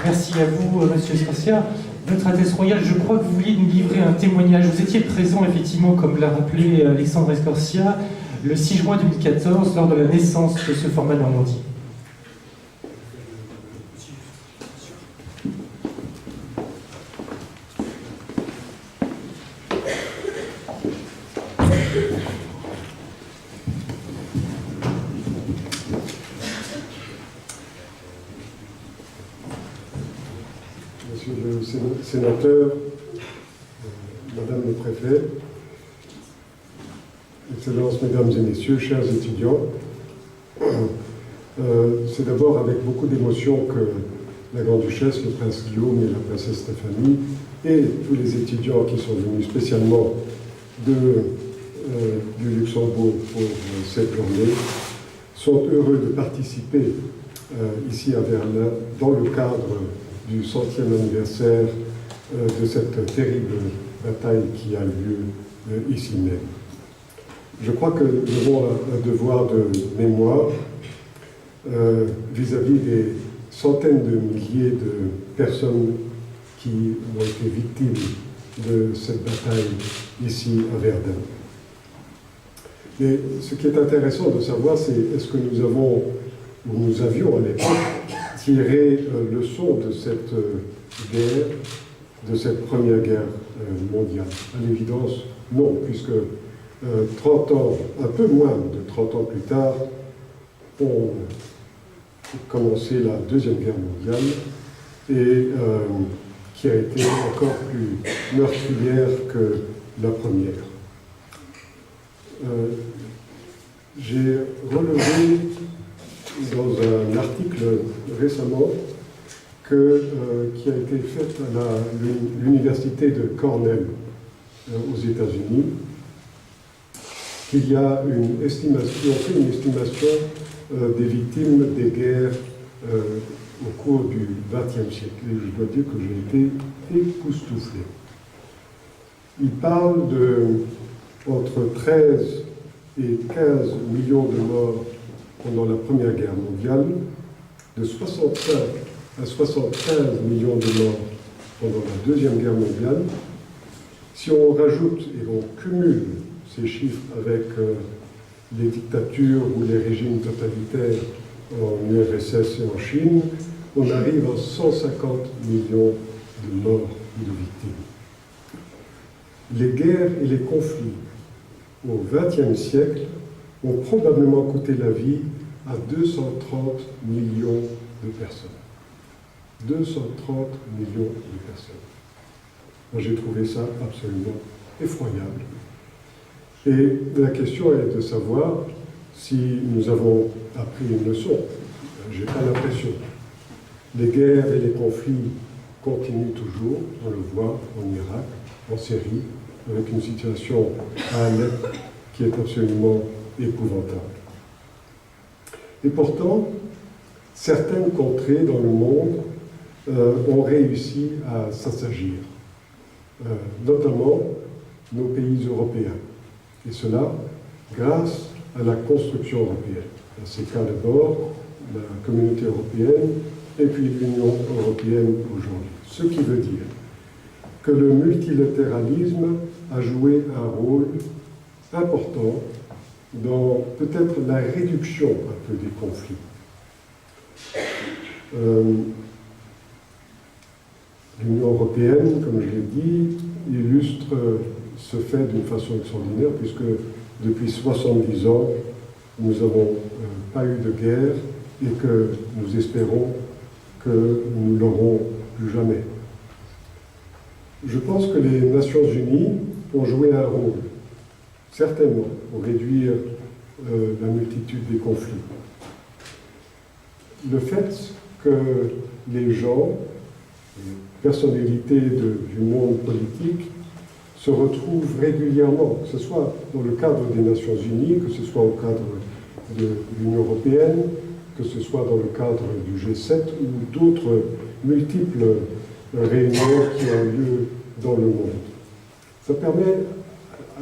Speaker 2: Merci à vous, Monsieur Scorsia. Votre Altesse Royale, je crois que vous vouliez nous livrer un témoignage. Vous étiez présent, effectivement, comme l'a rappelé Alexandre Scorsia, le 6 juin 2014, lors de la naissance de ce format Normandie.
Speaker 4: Monsieur le sénateur, Madame le préfet, Excellences, Mesdames et Messieurs, chers étudiants, c'est d'abord avec beaucoup d'émotion que la Grande-Duchesse, le Prince Guillaume et la Princesse Stéphanie et tous les étudiants qui sont venus spécialement du Luxembourg pour cette journée sont heureux de participer ici à Berlin dans le cadre du 100e anniversaire de cette terrible bataille qui a lieu ici même. Je crois que nous avons un devoir de mémoire vis-à-vis des centaines de milliers de personnes qui ont été victimes de cette bataille ici à Verdun. Mais ce qui est intéressant de savoir, c'est est-ce que nous avons, ou nous avions à l'époque, tiré leçon de cette guerre, de cette première guerre mondiale. À l'évidence, non, puisque 30 ans, un peu moins de 30 ans plus tard, ont commencé la Deuxième Guerre mondiale et qui a été encore plus meurtrière que la première. J'ai relevé dans un article récemment qui a été fait à l'université de Cornell aux États-Unis, qu'il y a une estimation des victimes des guerres au cours du XXe siècle. Et je dois dire que j'ai été époustouflé. Il parle entre 13 et 15 millions de morts pendant la Première Guerre mondiale, de 65 à 75 millions de morts pendant la Deuxième Guerre mondiale. Si on rajoute et on cumule ces chiffres avec les dictatures ou les régimes totalitaires en URSS et en Chine, on arrive à 150 millions de morts et de victimes. Les guerres et les conflits au XXe siècle ont probablement coûté la vie à 230 millions de personnes. 230 millions de personnes. Moi, j'ai trouvé ça absolument effroyable. Et la question est de savoir si nous avons appris une leçon. Je n'ai pas l'impression. Les guerres et les conflits continuent toujours. On le voit en Irak, en Syrie, avec une situation à Alep qui est absolument épouvantable. Et pourtant, certaines contrées dans le monde ont réussi à s'assagir, notamment nos pays européens. Et cela grâce à la construction européenne. C'est le cas d'abord la communauté européenne et puis l'Union européenne aujourd'hui. Ce qui veut dire que le multilatéralisme a joué un rôle important dans peut-être la réduction un peu des conflits. L'Union européenne, comme je l'ai dit, illustre ce fait d'une façon extraordinaire, puisque depuis 70 ans, nous n'avons pas eu de guerre et que nous espérons que nous l'aurons plus jamais. Je pense que les Nations Unies ont joué un rôle, certainement, pour réduire la multitude des conflits. Le fait que les gens, les personnalités du monde politique, se retrouvent régulièrement, que ce soit dans le cadre des Nations Unies, que ce soit au cadre de l'Union européenne, que ce soit dans le cadre du G7 ou d'autres multiples réunions qui ont lieu dans le monde. Ça permet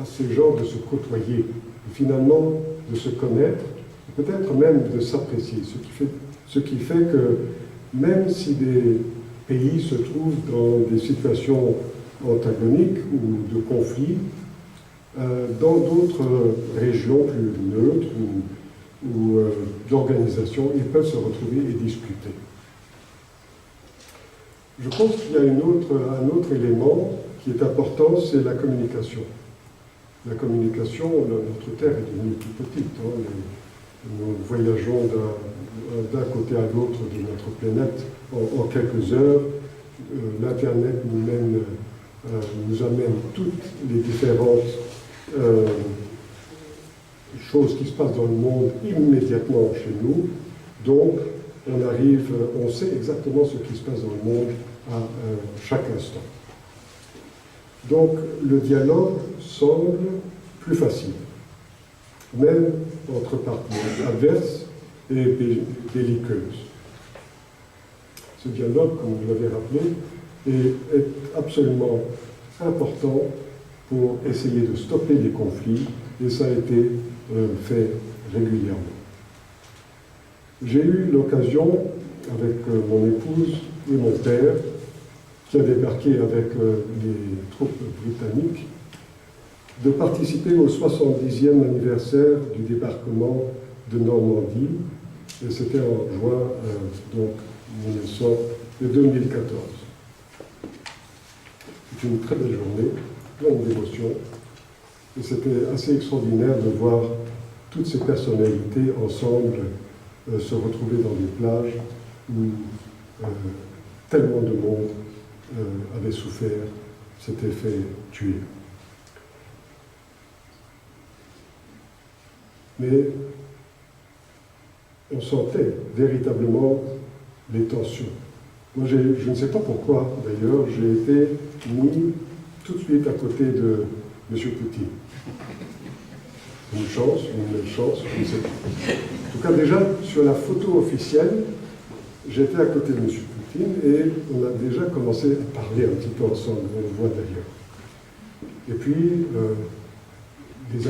Speaker 4: à ces gens de se côtoyer, et finalement de se connaître, peut-être même de s'apprécier, ce qui fait que même si des pays se trouvent dans des situations antagoniques ou de conflits, dans d'autres régions plus neutres ou d'organisations, ils peuvent se retrouver et discuter. Je pense qu'il y a un autre élément qui est important, c'est la communication. La communication, notre Terre est devenue plus petite. Nous voyageons d'un côté à l'autre de notre planète en quelques heures. L'Internet nous amène toutes les différentes choses qui se passent dans le monde immédiatement chez nous. Donc, on sait exactement ce qui se passe dans le monde à chaque instant. Donc, le dialogue semble plus facile, même entre parties adverses et belliqueuses. Ce dialogue, comme vous l'avez rappelé, est absolument important pour essayer de stopper les conflits, et ça a été fait régulièrement. J'ai eu l'occasion, avec mon épouse et mon père, qui a débarqué avec les troupes britanniques, de participer au 70e anniversaire du débarquement de Normandie, et c'était en juin 2014. C'est une très belle journée, pleine d'émotions, Et c'était assez extraordinaire de voir toutes ces personnalités ensemble se retrouver dans des plages où tellement de monde avait souffert, s'était fait tuer. Mais on sentait véritablement les tensions. Moi, je ne sais pas pourquoi, d'ailleurs, j'ai été mis tout de suite à côté de M. Poutine. Une chance, une malchance, je ne sais pas. En tout cas, déjà, sur la photo officielle, j'étais à côté de M. Poutine et on a déjà commencé à parler un petit peu ensemble, on le voit d'ailleurs. Et puis, le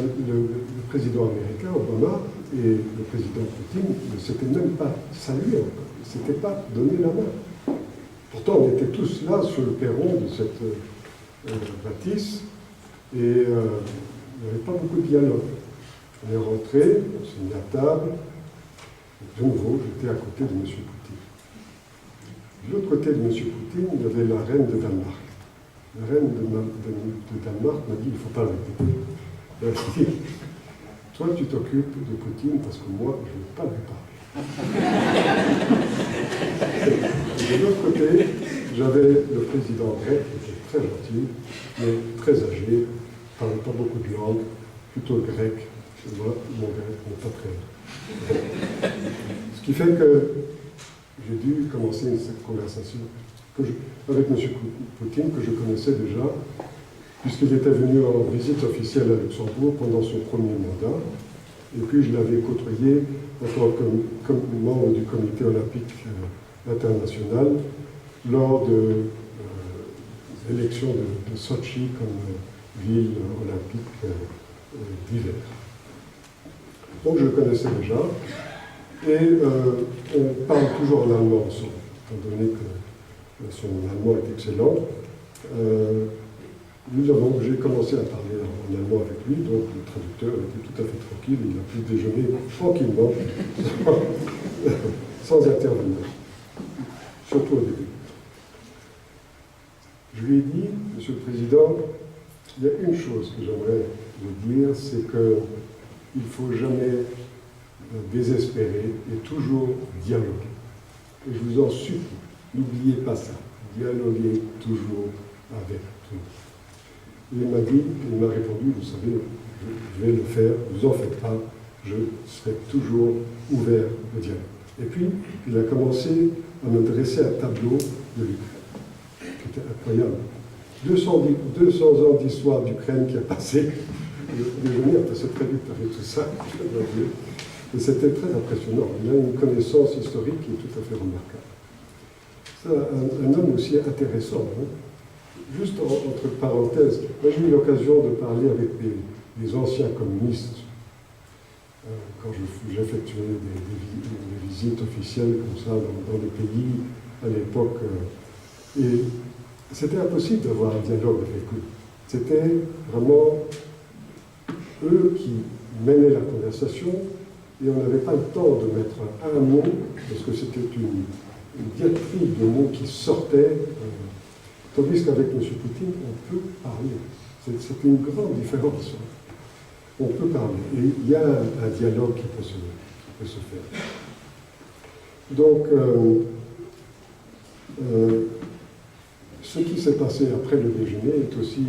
Speaker 4: président américain, Obama, et le président Poutine ne s'étaient même pas salués encore, ils ne s'étaient pas donné la main. Pourtant, on était tous là sur le perron de cette bâtisse et il n'y avait pas beaucoup de dialogue. On est rentré, on s'est mis à table, de nouveau, j'étais à côté de M. Poutine. De l'autre côté de M. Poutine, il y avait la reine de Danemark. La reine de Danemark m'a dit, il ne faut pas l'arrêter. Elle a dit, toi tu t'occupes de Poutine parce que moi, je ne veux pas lui parler. Et de l'autre côté, j'avais le président grec, qui était très gentil, mais très âgé, ne parlait pas beaucoup de langues, plutôt grec. Et moi, mon grec n'est pas très bien. Ce qui fait que j'ai dû commencer cette conversation avec M. Poutine, que je connaissais déjà, puisqu'il était venu en visite officielle à Luxembourg pendant son premier mandat. Et puis je l'avais côtoyé en tant que membre du comité olympique international lors de l'élection de Sochi comme ville olympique d'hiver. Donc je le connaissais déjà. Et on parle toujours en allemand ensemble, étant donné que son allemand est excellent. J'ai commencé à parler en allemand avec lui, donc le traducteur était tout à fait tranquille, il a pu déjeuner tranquillement, sans intervenir, surtout au début. Je lui ai dit, Monsieur le Président, il y a une chose que j'aimerais vous dire, c'est qu'il ne faut jamais désespérer et toujours dialoguer. Et je vous en supplie, n'oubliez pas ça, dialoguer toujours avec tout le monde. Il m'a répondu, vous savez, je vais le faire, vous en faites pas, je serai toujours ouvert au dialogue. Et puis, il a commencé à me dresser un tableau de l'Ukraine, qui était incroyable. 200 ans d'histoire d'Ukraine qui a passé, le déjeuner a passé très vite avec tout ça, et c'était très impressionnant. Il a une connaissance historique qui est tout à fait remarquable. C'est un homme aussi intéressant, hein. Juste entre parenthèses, moi j'ai eu l'occasion de parler avec des anciens communistes quand j'effectuais des visites officielles comme ça dans les pays à l'époque. Et c'était impossible d'avoir un dialogue avec eux. C'était vraiment eux qui menaient la conversation et on n'avait pas le temps de mettre un mot parce que c'était une diatribe de mots qui sortaient. Tandis qu'avec M. Poutine, on peut parler. C'est une grande différence. On peut parler. Et il y a un dialogue qui peut se faire. Donc, ce qui s'est passé après le déjeuner est aussi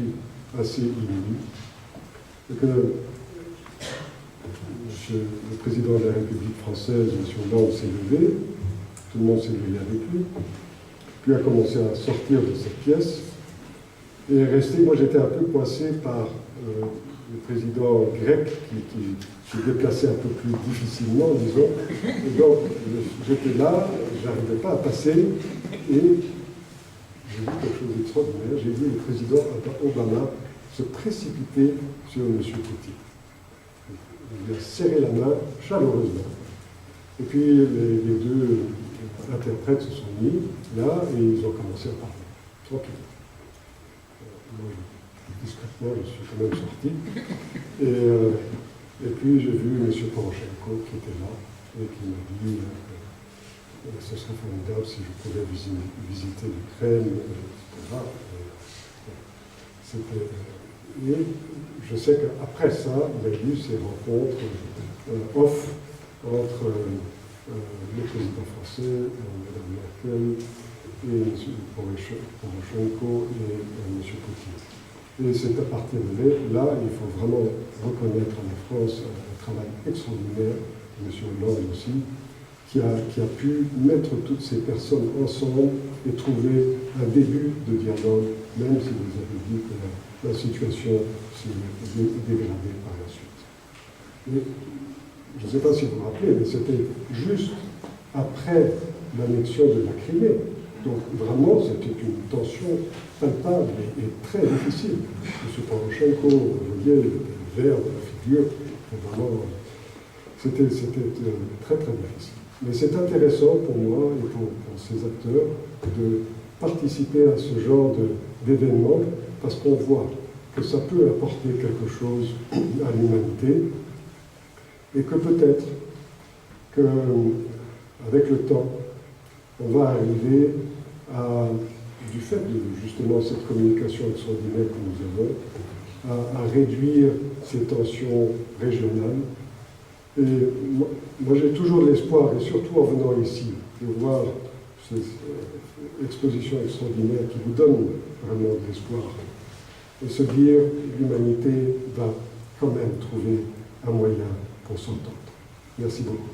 Speaker 4: assez inouï. C'est que le président de la République française, M. Hollande, s'est levé. Tout le monde s'est levé avec lui. Puis a commencé à sortir de cette pièce et est resté. Moi, j'étais un peu coincé par le président grec qui se déplaçait un peu plus difficilement, disons. Et donc, j'étais là, je n'arrivais pas à passer et j'ai vu quelque chose d'extraordinaire. J'ai vu le président Obama se précipiter sur M. Poutine. Il lui a serré la main chaleureusement. Et puis, les deux interprètes se sont mis là et ils ont commencé à parler, tranquillement. Moi, discrètement, je suis quand même sorti. Et puis j'ai vu M. Poroshenko qui était là et qui m'a dit que ce serait formidable si je pouvais visiter l'Ukraine, etc. Et je sais qu'après ça, il y a eu ces rencontres off entre le président français, Mme Merkel, et M. Poroshenko et M. Poutine. Et c'est à partir de là, il faut vraiment reconnaître à la France un travail extraordinaire, M. Hollande aussi, qui a pu mettre toutes ces personnes ensemble et trouver un début de dialogue, même si vous avez dit que la situation s'est dégradée par la suite. Et je ne sais pas si vous vous rappelez, mais c'était juste après l'annexion de la Crimée. Donc vraiment, c'était une tension palpable et très difficile. M. Poroshenko, vous voyez, le vert de la figure, c'était très très difficile. Mais c'est intéressant pour moi et pour ces acteurs de participer à ce genre d'événements parce qu'on voit que ça peut apporter quelque chose à l'humanité et que peut-être qu'avec le temps, on va arriver du fait de justement cette communication extraordinaire que nous avons, à réduire ces tensions régionales. Et moi j'ai toujours de l'espoir, et surtout en venant ici, de voir ces expositions extraordinaires qui vous donnent vraiment de l'espoir, et se dire l'humanité va quand même trouver un moyen pour s'entendre. Merci beaucoup.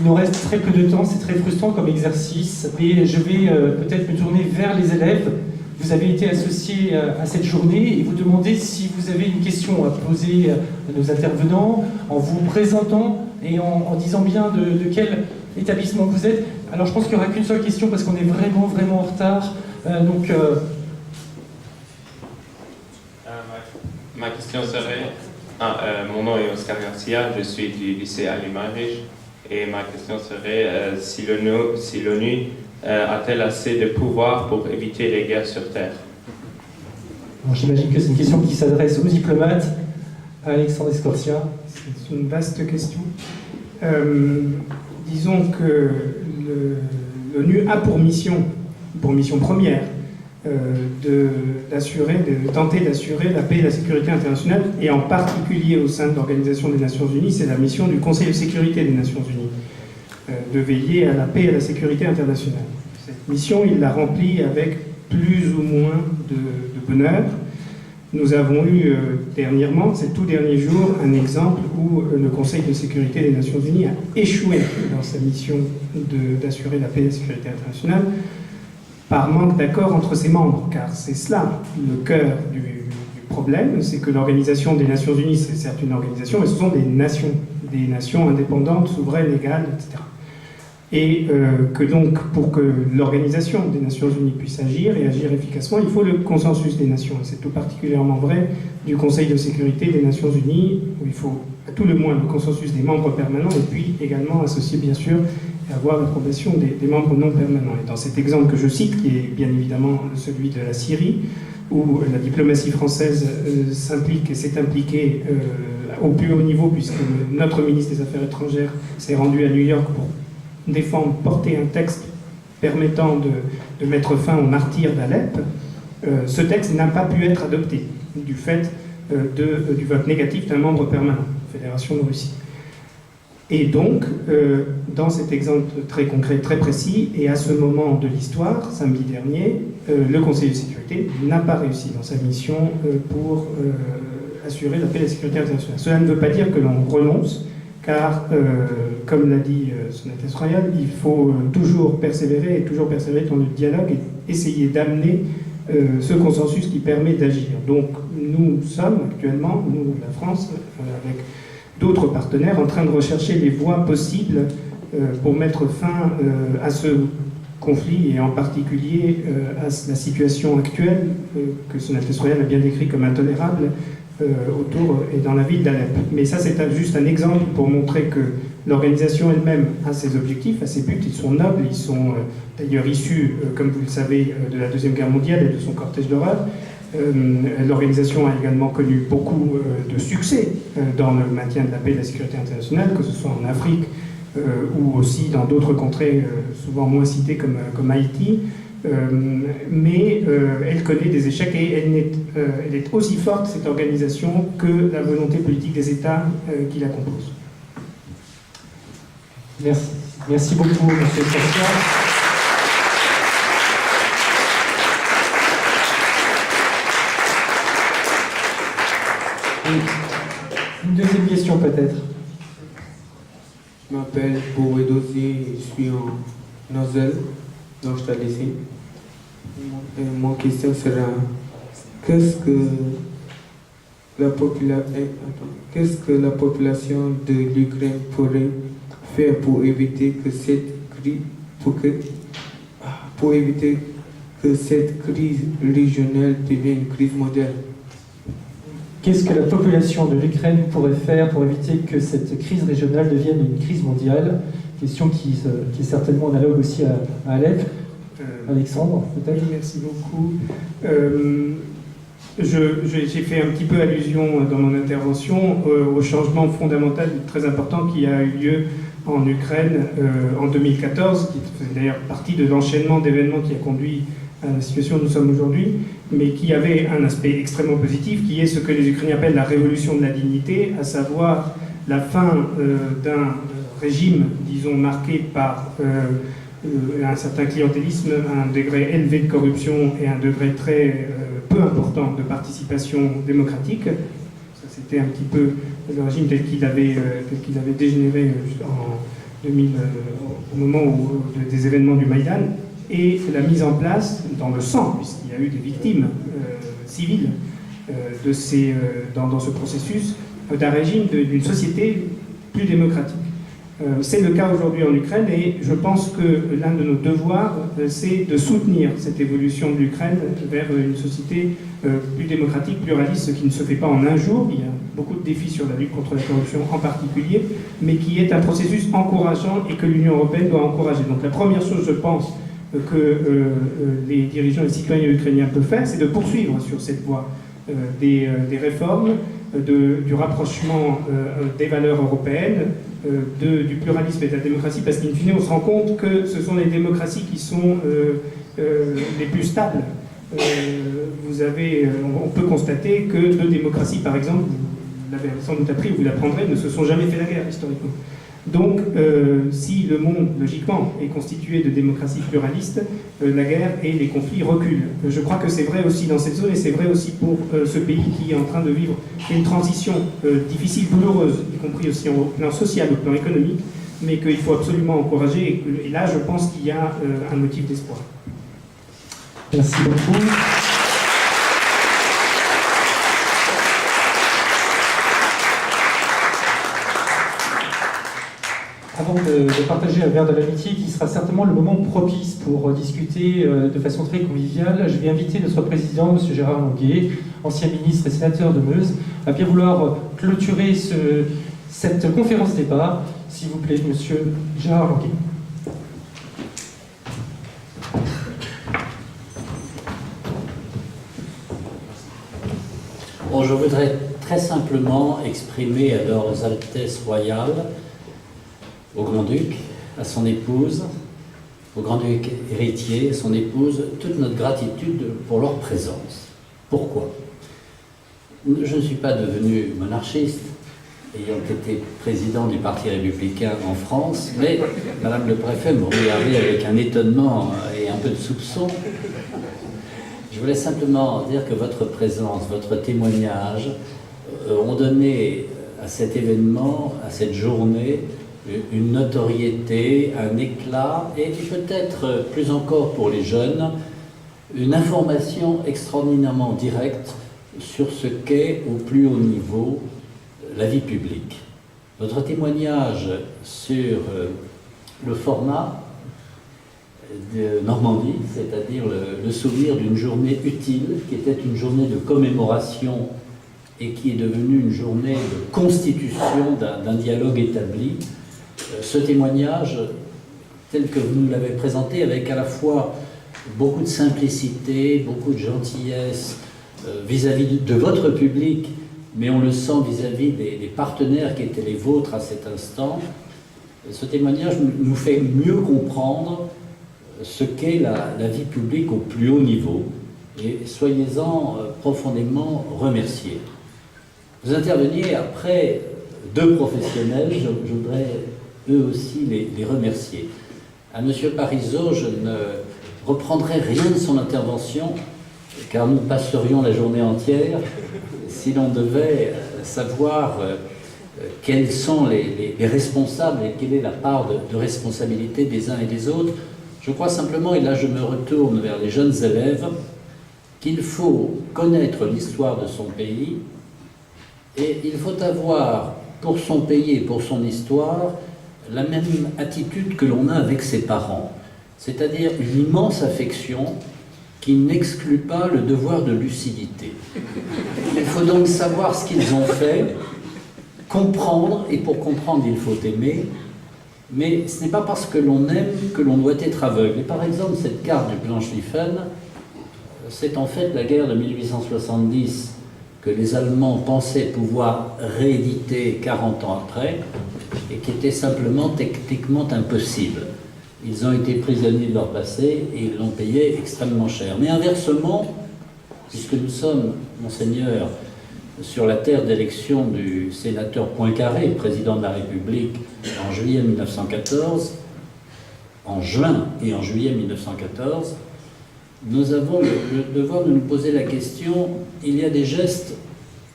Speaker 2: Il nous reste très peu de temps, c'est très frustrant comme exercice, mais je vais peut-être me tourner vers les élèves. Vous avez été associés à cette journée et vous demandez si vous avez une question à poser à nos intervenants en vous présentant et en disant bien de quel établissement vous êtes. Alors je pense qu'il n'y aura qu'une seule question parce qu'on est vraiment en retard.
Speaker 5: Ma question serait, mon nom est Oscar Garcia, je suis du lycée Ali Marich. Et ma question serait si l'ONU a-t-elle assez de pouvoir pour éviter les guerres sur Terre?
Speaker 2: J'imagine que c'est une question qui s'adresse aux diplomates. Alexandre Escorcia.
Speaker 3: C'est une vaste question. Disons que l'ONU a pour mission première, de tenter d'assurer la paix et la sécurité internationale, et en particulier au sein de l'Organisation des Nations Unies, c'est la mission du Conseil de sécurité des Nations Unies, de veiller à la paix et à la sécurité internationale. Cette mission, il l'a remplie avec plus ou moins de bonheur. Nous avons eu dernièrement, ces tout derniers jours, un exemple où le Conseil de sécurité des Nations Unies a échoué dans sa mission d'assurer la paix et la sécurité internationale, par manque d'accord entre ses membres, car c'est cela le cœur du problème, c'est que l'Organisation des Nations Unies, c'est certes une organisation, mais ce sont des nations indépendantes, souveraines, égales, etc. Et que donc, pour que l'Organisation des Nations Unies puisse agir, et agir efficacement, il faut le consensus des nations. Et c'est tout particulièrement vrai du Conseil de sécurité des Nations Unies, où il faut à tout le moins le consensus des membres permanents, et puis également associer, bien sûr, et avoir l'approbation des membres non permanents. Et dans cet exemple que je cite, qui est bien évidemment celui de la Syrie, où la diplomatie française s'implique et s'est impliquée au plus haut niveau, puisque notre ministre des Affaires étrangères s'est rendu à New York pour porter un texte permettant de mettre fin aux martyrs d'Alep. Ce texte n'a pas pu être adopté du fait du vote négatif d'un membre permanent, Fédération de Russie. Et donc, dans cet exemple très concret, très précis, et à ce moment de l'histoire, samedi dernier, le Conseil de sécurité n'a pas réussi dans sa mission pour assurer la paix et la sécurité internationale. Cela ne veut pas dire que l'on renonce, car, comme l'a dit Son Altesse Royale, il faut toujours persévérer dans le dialogue et essayer d'amener ce consensus qui permet d'agir. Donc, nous sommes actuellement, nous, la France, avec d'autres partenaires, en train de rechercher les voies possibles pour mettre fin à ce conflit, et en particulier à la situation actuelle que Son Altesse Royale a bien décrit comme intolérable, autour et dans la ville d'Alep. Mais ça, c'est juste un exemple pour montrer que l'organisation elle-même a ses objectifs, a ses buts, ils sont nobles, ils sont d'ailleurs issus, comme vous le savez, de la Deuxième Guerre mondiale et de son cortège d'horreur. L'organisation a également connu beaucoup de succès dans le maintien de la paix et de la sécurité internationale, que ce soit en Afrique ou aussi dans d'autres contrées souvent moins citées comme Haïti. Mais elle connaît des échecs et elle est aussi forte, cette organisation, que la volonté politique des États qui la composent.
Speaker 2: Merci. Merci beaucoup, M. Cassia. Une deuxième question peut-être.
Speaker 6: Je m'appelle Boué Dossier, je suis en Nozel, donc je suis ici. Mon question sera qu'est-ce que la population de l'Ukraine pourrait faire pour éviter que cette crise régionale devienne une crise mondiale?
Speaker 2: Qu'est-ce que la population de l'Ukraine pourrait faire pour éviter que cette crise régionale devienne une crise mondiale? Question qui est certainement analogue aussi à Alep. Alexandre, peut-être?
Speaker 3: Merci beaucoup. J'ai fait un petit peu allusion dans mon intervention au changement fondamental très important qui a eu lieu en Ukraine en 2014, qui faisait d'ailleurs partie de l'enchaînement d'événements qui a conduit à la situation où nous sommes aujourd'hui, mais qui avait un aspect extrêmement positif, qui est ce que les Ukrainiens appellent la révolution de la dignité, à savoir la fin d'un régime, disons, marqué par un certain clientélisme, un degré élevé de corruption et un degré très peu important de participation démocratique. Ça, c'était un petit peu le régime tel qu'il avait dégénéré en 2000, au moment des événements du Maïdan, et la mise en place, dans le sang, puisqu'il y a eu des victimes civiles dans ce processus, d'un régime, d'une société plus démocratique. C'est le cas aujourd'hui en Ukraine et je pense que l'un de nos devoirs, c'est de soutenir cette évolution de l'Ukraine vers une société plus démocratique, pluraliste, ce qui ne se fait pas en un jour. Il y a beaucoup de défis sur la lutte contre la corruption en particulier, mais qui est un processus encourageant et que l'Union européenne doit encourager. Donc la première chose, je pense, que les dirigeants et les citoyens ukrainiens peuvent faire, c'est de poursuivre sur cette voie des réformes, du rapprochement des valeurs européennes, du pluralisme et de la démocratie, parce qu'in fine, on se rend compte que ce sont les démocraties qui sont les plus stables. On peut constater que deux démocraties, par exemple, vous l'avez sans doute appris, ou vous l'apprendrez, ne se sont jamais fait la guerre historiquement. Donc, si le monde, logiquement, est constitué de démocraties pluralistes, la guerre et les conflits reculent. Je crois que c'est vrai aussi dans cette zone, et c'est vrai aussi pour ce pays qui est en train de vivre une transition difficile, douloureuse, y compris aussi au plan social, au plan économique, mais qu'il faut absolument encourager. Et là, je pense qu'il y a un motif d'espoir.
Speaker 2: Merci beaucoup. Avant de partager un verre de l'amitié, qui sera certainement le moment propice pour discuter de façon très conviviale, je vais inviter notre président, M. Gérard Longuet, ancien ministre et sénateur de Meuse, à bien vouloir clôturer cette conférence débat. S'il vous plaît, M. Gérard Longuet.
Speaker 7: Bon, je voudrais très simplement exprimer à leurs Altesses royales, au Grand-Duc, à son épouse, au Grand-Duc héritier, à son épouse, toute notre gratitude pour leur présence. Pourquoi? Je ne suis pas devenu monarchiste, ayant été président du Parti républicain en France, mais Madame le Préfet me regardait avec un étonnement et un peu de soupçon. Je voulais simplement dire que votre présence, votre témoignage ont donné à cet événement, à cette journée, une notoriété, un éclat et peut-être plus encore pour les jeunes, une information extraordinairement directe sur ce qu'est au plus haut niveau la vie publique. Votre témoignage sur le format de Normandie, c'est-à-dire le souvenir d'une journée utile qui était une journée de commémoration et qui est devenue une journée de constitution d'un dialogue établi. Ce témoignage, tel que vous nous l'avez présenté, avec à la fois beaucoup de simplicité, beaucoup de gentillesse vis-à-vis de votre public, mais on le sent vis-à-vis des partenaires qui étaient les vôtres à cet instant, ce témoignage nous fait mieux comprendre ce qu'est la vie publique au plus haut niveau, et soyez-en profondément remerciés. Vous interveniez après deux professionnels, je voudrais eux aussi les remercier. À M. Parisot, je ne reprendrai rien de son intervention, car nous passerions la journée entière si l'on devait savoir quels sont les responsables et quelle est la part de responsabilité des uns et des autres. Je crois simplement, et là je me retourne vers les jeunes élèves, qu'il faut connaître l'histoire de son pays et il faut avoir pour son pays et pour son histoire la même attitude que l'on a avec ses parents, c'est-à-dire une immense affection qui n'exclut pas le devoir de lucidité. Il faut donc savoir ce qu'ils ont fait, comprendre, et pour comprendre il faut aimer, mais ce n'est pas parce que l'on aime que l'on doit être aveugle. Et par exemple, cette carte du plan Schlieffen, c'est en fait la guerre de 1870 que les Allemands pensaient pouvoir rééditer 40 ans après, et qui était simplement techniquement impossible. Ils ont été prisonniers de leur passé et ils l'ont payé extrêmement cher. Mais inversement, puisque nous sommes, Monseigneur, sur la terre d'élection du sénateur Poincaré, président de la République, en juillet 1914, en juin et en juillet 1914, nous avons le devoir de nous poser la question, il y a des gestes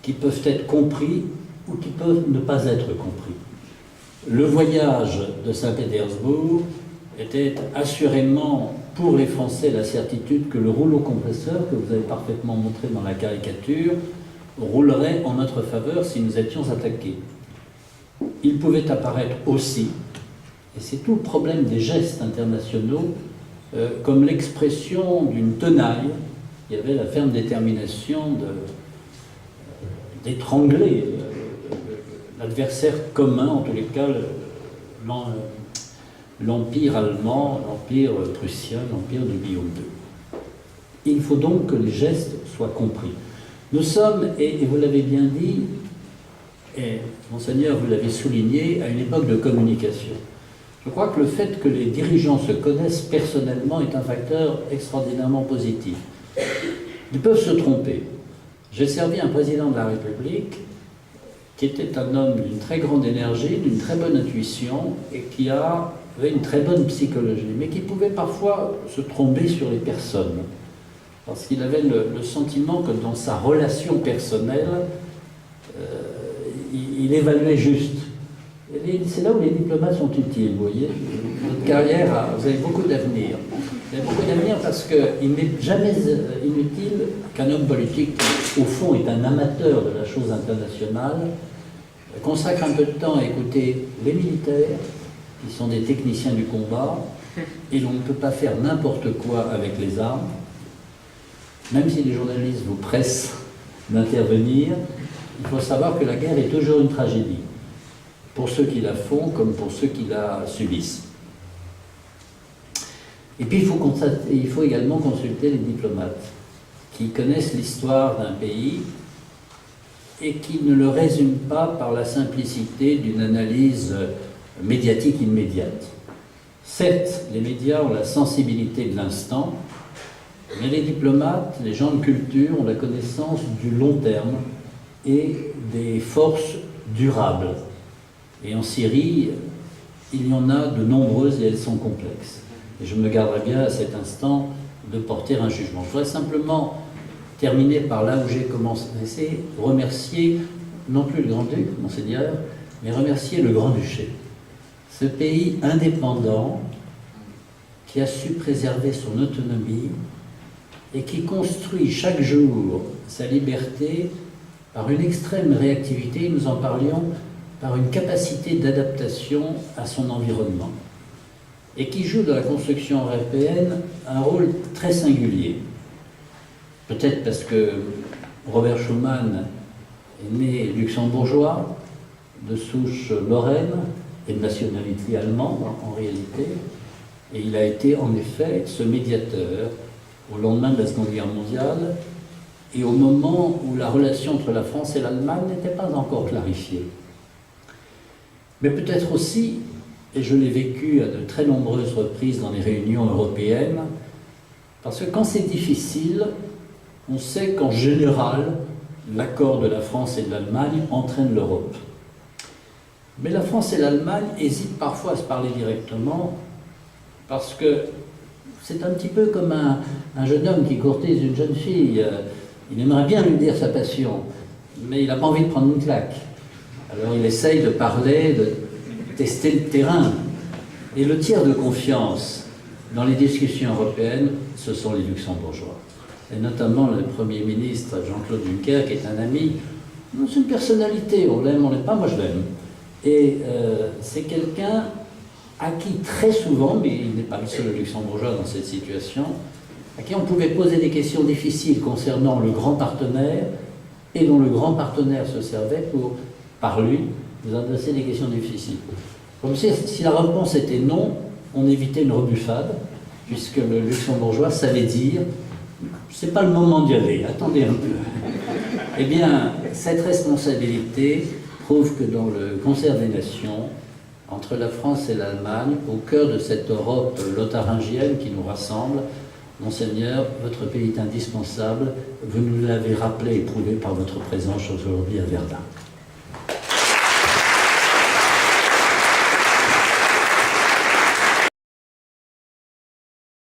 Speaker 7: qui peuvent être compris ou qui peuvent ne pas être compris. Le voyage de Saint-Pétersbourg était assurément pour les Français la certitude que le rouleau compresseur, que vous avez parfaitement montré dans la caricature, roulerait en notre faveur si nous étions attaqués. Il pouvait apparaître aussi, et c'est tout le problème des gestes internationaux, comme l'expression d'une tenaille. Il y avait la ferme détermination d'étrangler l'adversaire commun, en tous les cas l'Empire allemand, l'Empire prussien, l'Empire de Guillaume II. Il faut donc que les gestes soient compris. Nous sommes, et vous l'avez bien dit, et Monseigneur, vous l'avez souligné, à une époque de communication. Je crois que le fait que les dirigeants se connaissent personnellement est un facteur extraordinairement positif. Ils peuvent se tromper. J'ai servi un président de la République qui était un homme d'une très grande énergie, d'une très bonne intuition et qui avait une très bonne psychologie, mais qui pouvait parfois se tromper sur les personnes. Parce qu'il avait le sentiment que dans sa relation personnelle, il évaluait juste. C'est là où les diplomates sont utiles, vous voyez. Votre carrière, vous avez beaucoup d'avenir. Vous avez beaucoup d'avenir parce qu'il n'est jamais inutile qu'un homme politique, qui, au fond, est un amateur de la chose internationale, consacre un peu de temps à écouter les militaires, qui sont des techniciens du combat, et l'on ne peut pas faire n'importe quoi avec les armes. Même si les journalistes vous pressent d'intervenir, il faut savoir que la guerre est toujours une tragédie, pour ceux qui la font comme pour ceux qui la subissent. Et puis il faut également consulter les diplomates, qui connaissent l'histoire d'un pays et qui ne le résument pas par la simplicité d'une analyse médiatique immédiate. Certes, les médias ont la sensibilité de l'instant, mais les diplomates, les gens de culture ont la connaissance du long terme et des forces durables. Et en Syrie, il y en a de nombreuses et elles sont complexes. Et je me garderai bien à cet instant de porter un jugement. Je voudrais simplement terminer par là où j'ai commencé, remercier non plus le Grand-Duc, Monseigneur, mais remercier le Grand-Duché. Ce pays indépendant qui a su préserver son autonomie et qui construit chaque jour sa liberté par une extrême réactivité, nous en parlions, par une capacité d'adaptation à son environnement, et qui joue dans la construction européenne un rôle très singulier. Peut-être parce que Robert Schuman est né luxembourgeois, de souche lorraine et de nationalité allemande en réalité. Et il a été en effet ce médiateur au lendemain de la Seconde Guerre mondiale et au moment où la relation entre la France et l'Allemagne n'était pas encore clarifiée. Mais peut-être aussi, et je l'ai vécu à de très nombreuses reprises dans les réunions européennes, parce que quand c'est difficile, on sait qu'en général, l'accord de la France et de l'Allemagne entraîne l'Europe. Mais la France et l'Allemagne hésitent parfois à se parler directement, parce que c'est un petit peu comme un jeune homme qui courtise une jeune fille. Il aimerait bien lui dire sa passion, mais il n'a pas envie de prendre une claque. Alors il essaye de parler, de tester le terrain. Et le tiers de confiance dans les discussions européennes, ce sont les Luxembourgeois. Et notamment le Premier ministre Jean-Claude Juncker, qui est un ami. C'est une personnalité, on l'aime, on l'aime pas, moi je l'aime. Et c'est quelqu'un à qui très souvent, mais il n'est pas le seul luxembourgeois dans cette situation, à qui on pouvait poser des questions difficiles concernant le grand partenaire et dont le grand partenaire se servait pour, par lui, vous adresser des questions difficiles. Comme si la réponse était non, on évitait une rebuffade, puisque le luxembourgeois savait dire « c'est pas le moment d'y aller, attendez un peu ». Eh bien, cette responsabilité prouve que dans le concert des nations, entre la France et l'Allemagne, au cœur de cette Europe lotharingienne qui nous rassemble, Monseigneur, votre pays est indispensable, vous nous l'avez rappelé et prouvé par votre présence aujourd'hui à Verdun.